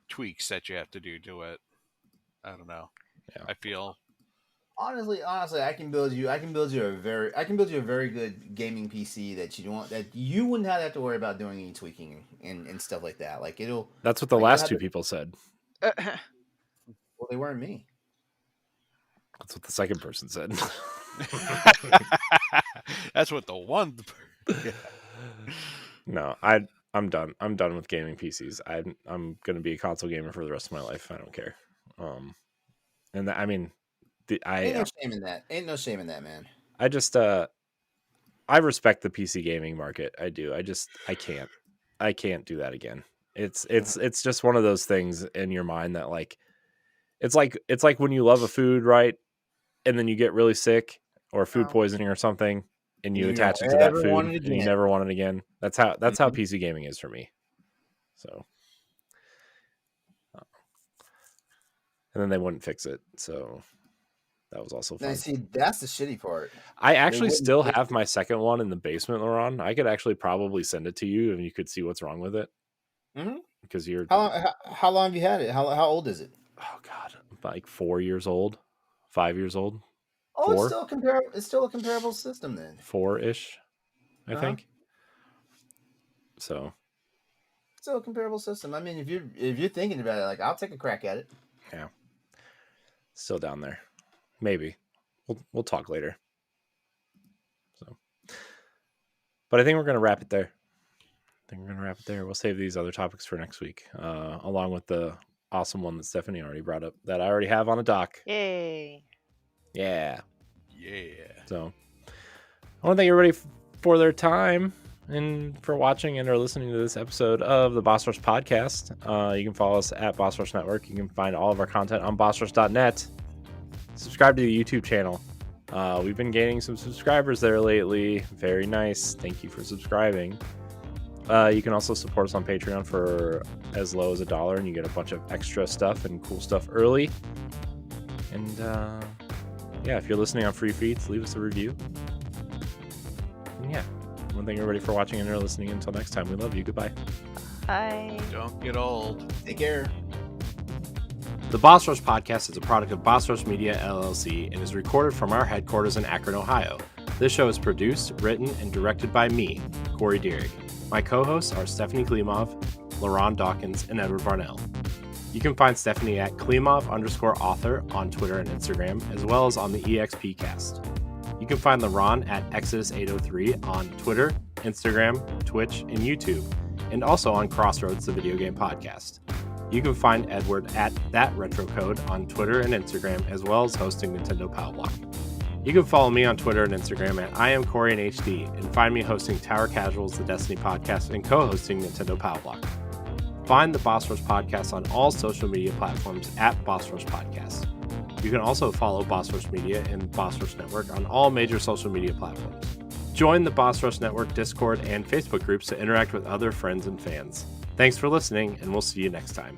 tweaks that you have to do to it. I don't know. Yeah. I feel Honestly, I can build you a very good gaming PC that you wouldn't have to worry about doing any tweaking and stuff like that. Like That's what the you'll last have two to. people said. Well, they weren't me. That's what the second person said. that's what the one. Yeah. No, I'm done. I'm done with gaming PCs. I'm going to be a console gamer for the rest of my life. I don't care. Um, and I mean, Ain't no shame in that. Ain't no shame in that, man. I just I respect the PC gaming market. I do. I can't do that again. It's just one of those things in your mind that like it's like when you love a food, right? And then you get really sick or food Oh. poisoning or something and And you you don't attach it to that ever food want it and you again. never want it again. That's how Mhm. PC gaming is for me. So and then they wouldn't fix it. So that was also Now, fun. see, that's the shitty part. I They actually wouldn't still fix have it. my second one in the basement, LeRon. I could actually probably send it to you and you could see what's wrong with it Mhm. because you're How long have you had it? How old is it? oh god, like 4 years old, 5 years old. Oh, Four? it's still comparable. It's still a comparable system then. 4-ish, I Uh-huh. think. So Still a comparable system. I mean, if you're thinking about it, like I'll take a crack at it. yeah, still down there. Maybe we'll talk later. So, but I think we're gonna wrap it there. We'll save these other topics for next week, along with the awesome one that Stephanie already brought up that I already have on a doc. Yay. Yeah. Yeah. So I want to thank everybody for their time and for watching and or listening to this episode of the Boss Rush Podcast. You can follow us at Boss Rush Network. You can find all of our content on bossrush.net. Subscribe to the YouTube channel. We've been gaining some subscribers there lately. Very nice. Thank you for subscribing. You can also support us on Patreon for as low as $1, and you get a bunch of extra stuff and cool stuff early. And yeah, if you're listening on free feeds, leave us a review. And yeah, I want to thank everybody for watching and or listening. Until next time, we love you. Goodbye. Bye. Don't get old. Take care. The Boss Rush Podcast is a product of Boss Rush Media, LLC, and is recorded from our headquarters in Akron, Ohio. This show is produced, written, and directed by me, Corey Dierig. My co-hosts are Stephanie Klimov, LeRon Dawkins, and Edward Varnell. You can find Stephanie at Klimov_author on Twitter and Instagram, as well as on the EXP Cast. You can find LeRon at Exodus803 on Twitter, Instagram, Twitch, and YouTube, and also on Crossroads, the video game podcast. You can find Edward at That Retro Code on Twitter and Instagram, as well as hosting Nintendo Power Block. You can follow me on Twitter and Instagram at IamCoreyInHD, and find me hosting Tower Casuals, the Destiny podcast, and co-hosting Nintendo Power Block. Find the Boss Rush Podcast on all social media platforms at Boss Rush Podcast. You can also follow Boss Rush Media and Boss Rush Network on all major social media platforms. Join the Boss Rush Network Discord and Facebook groups to interact with other friends and fans. Thanks for listening, and we'll see you next time.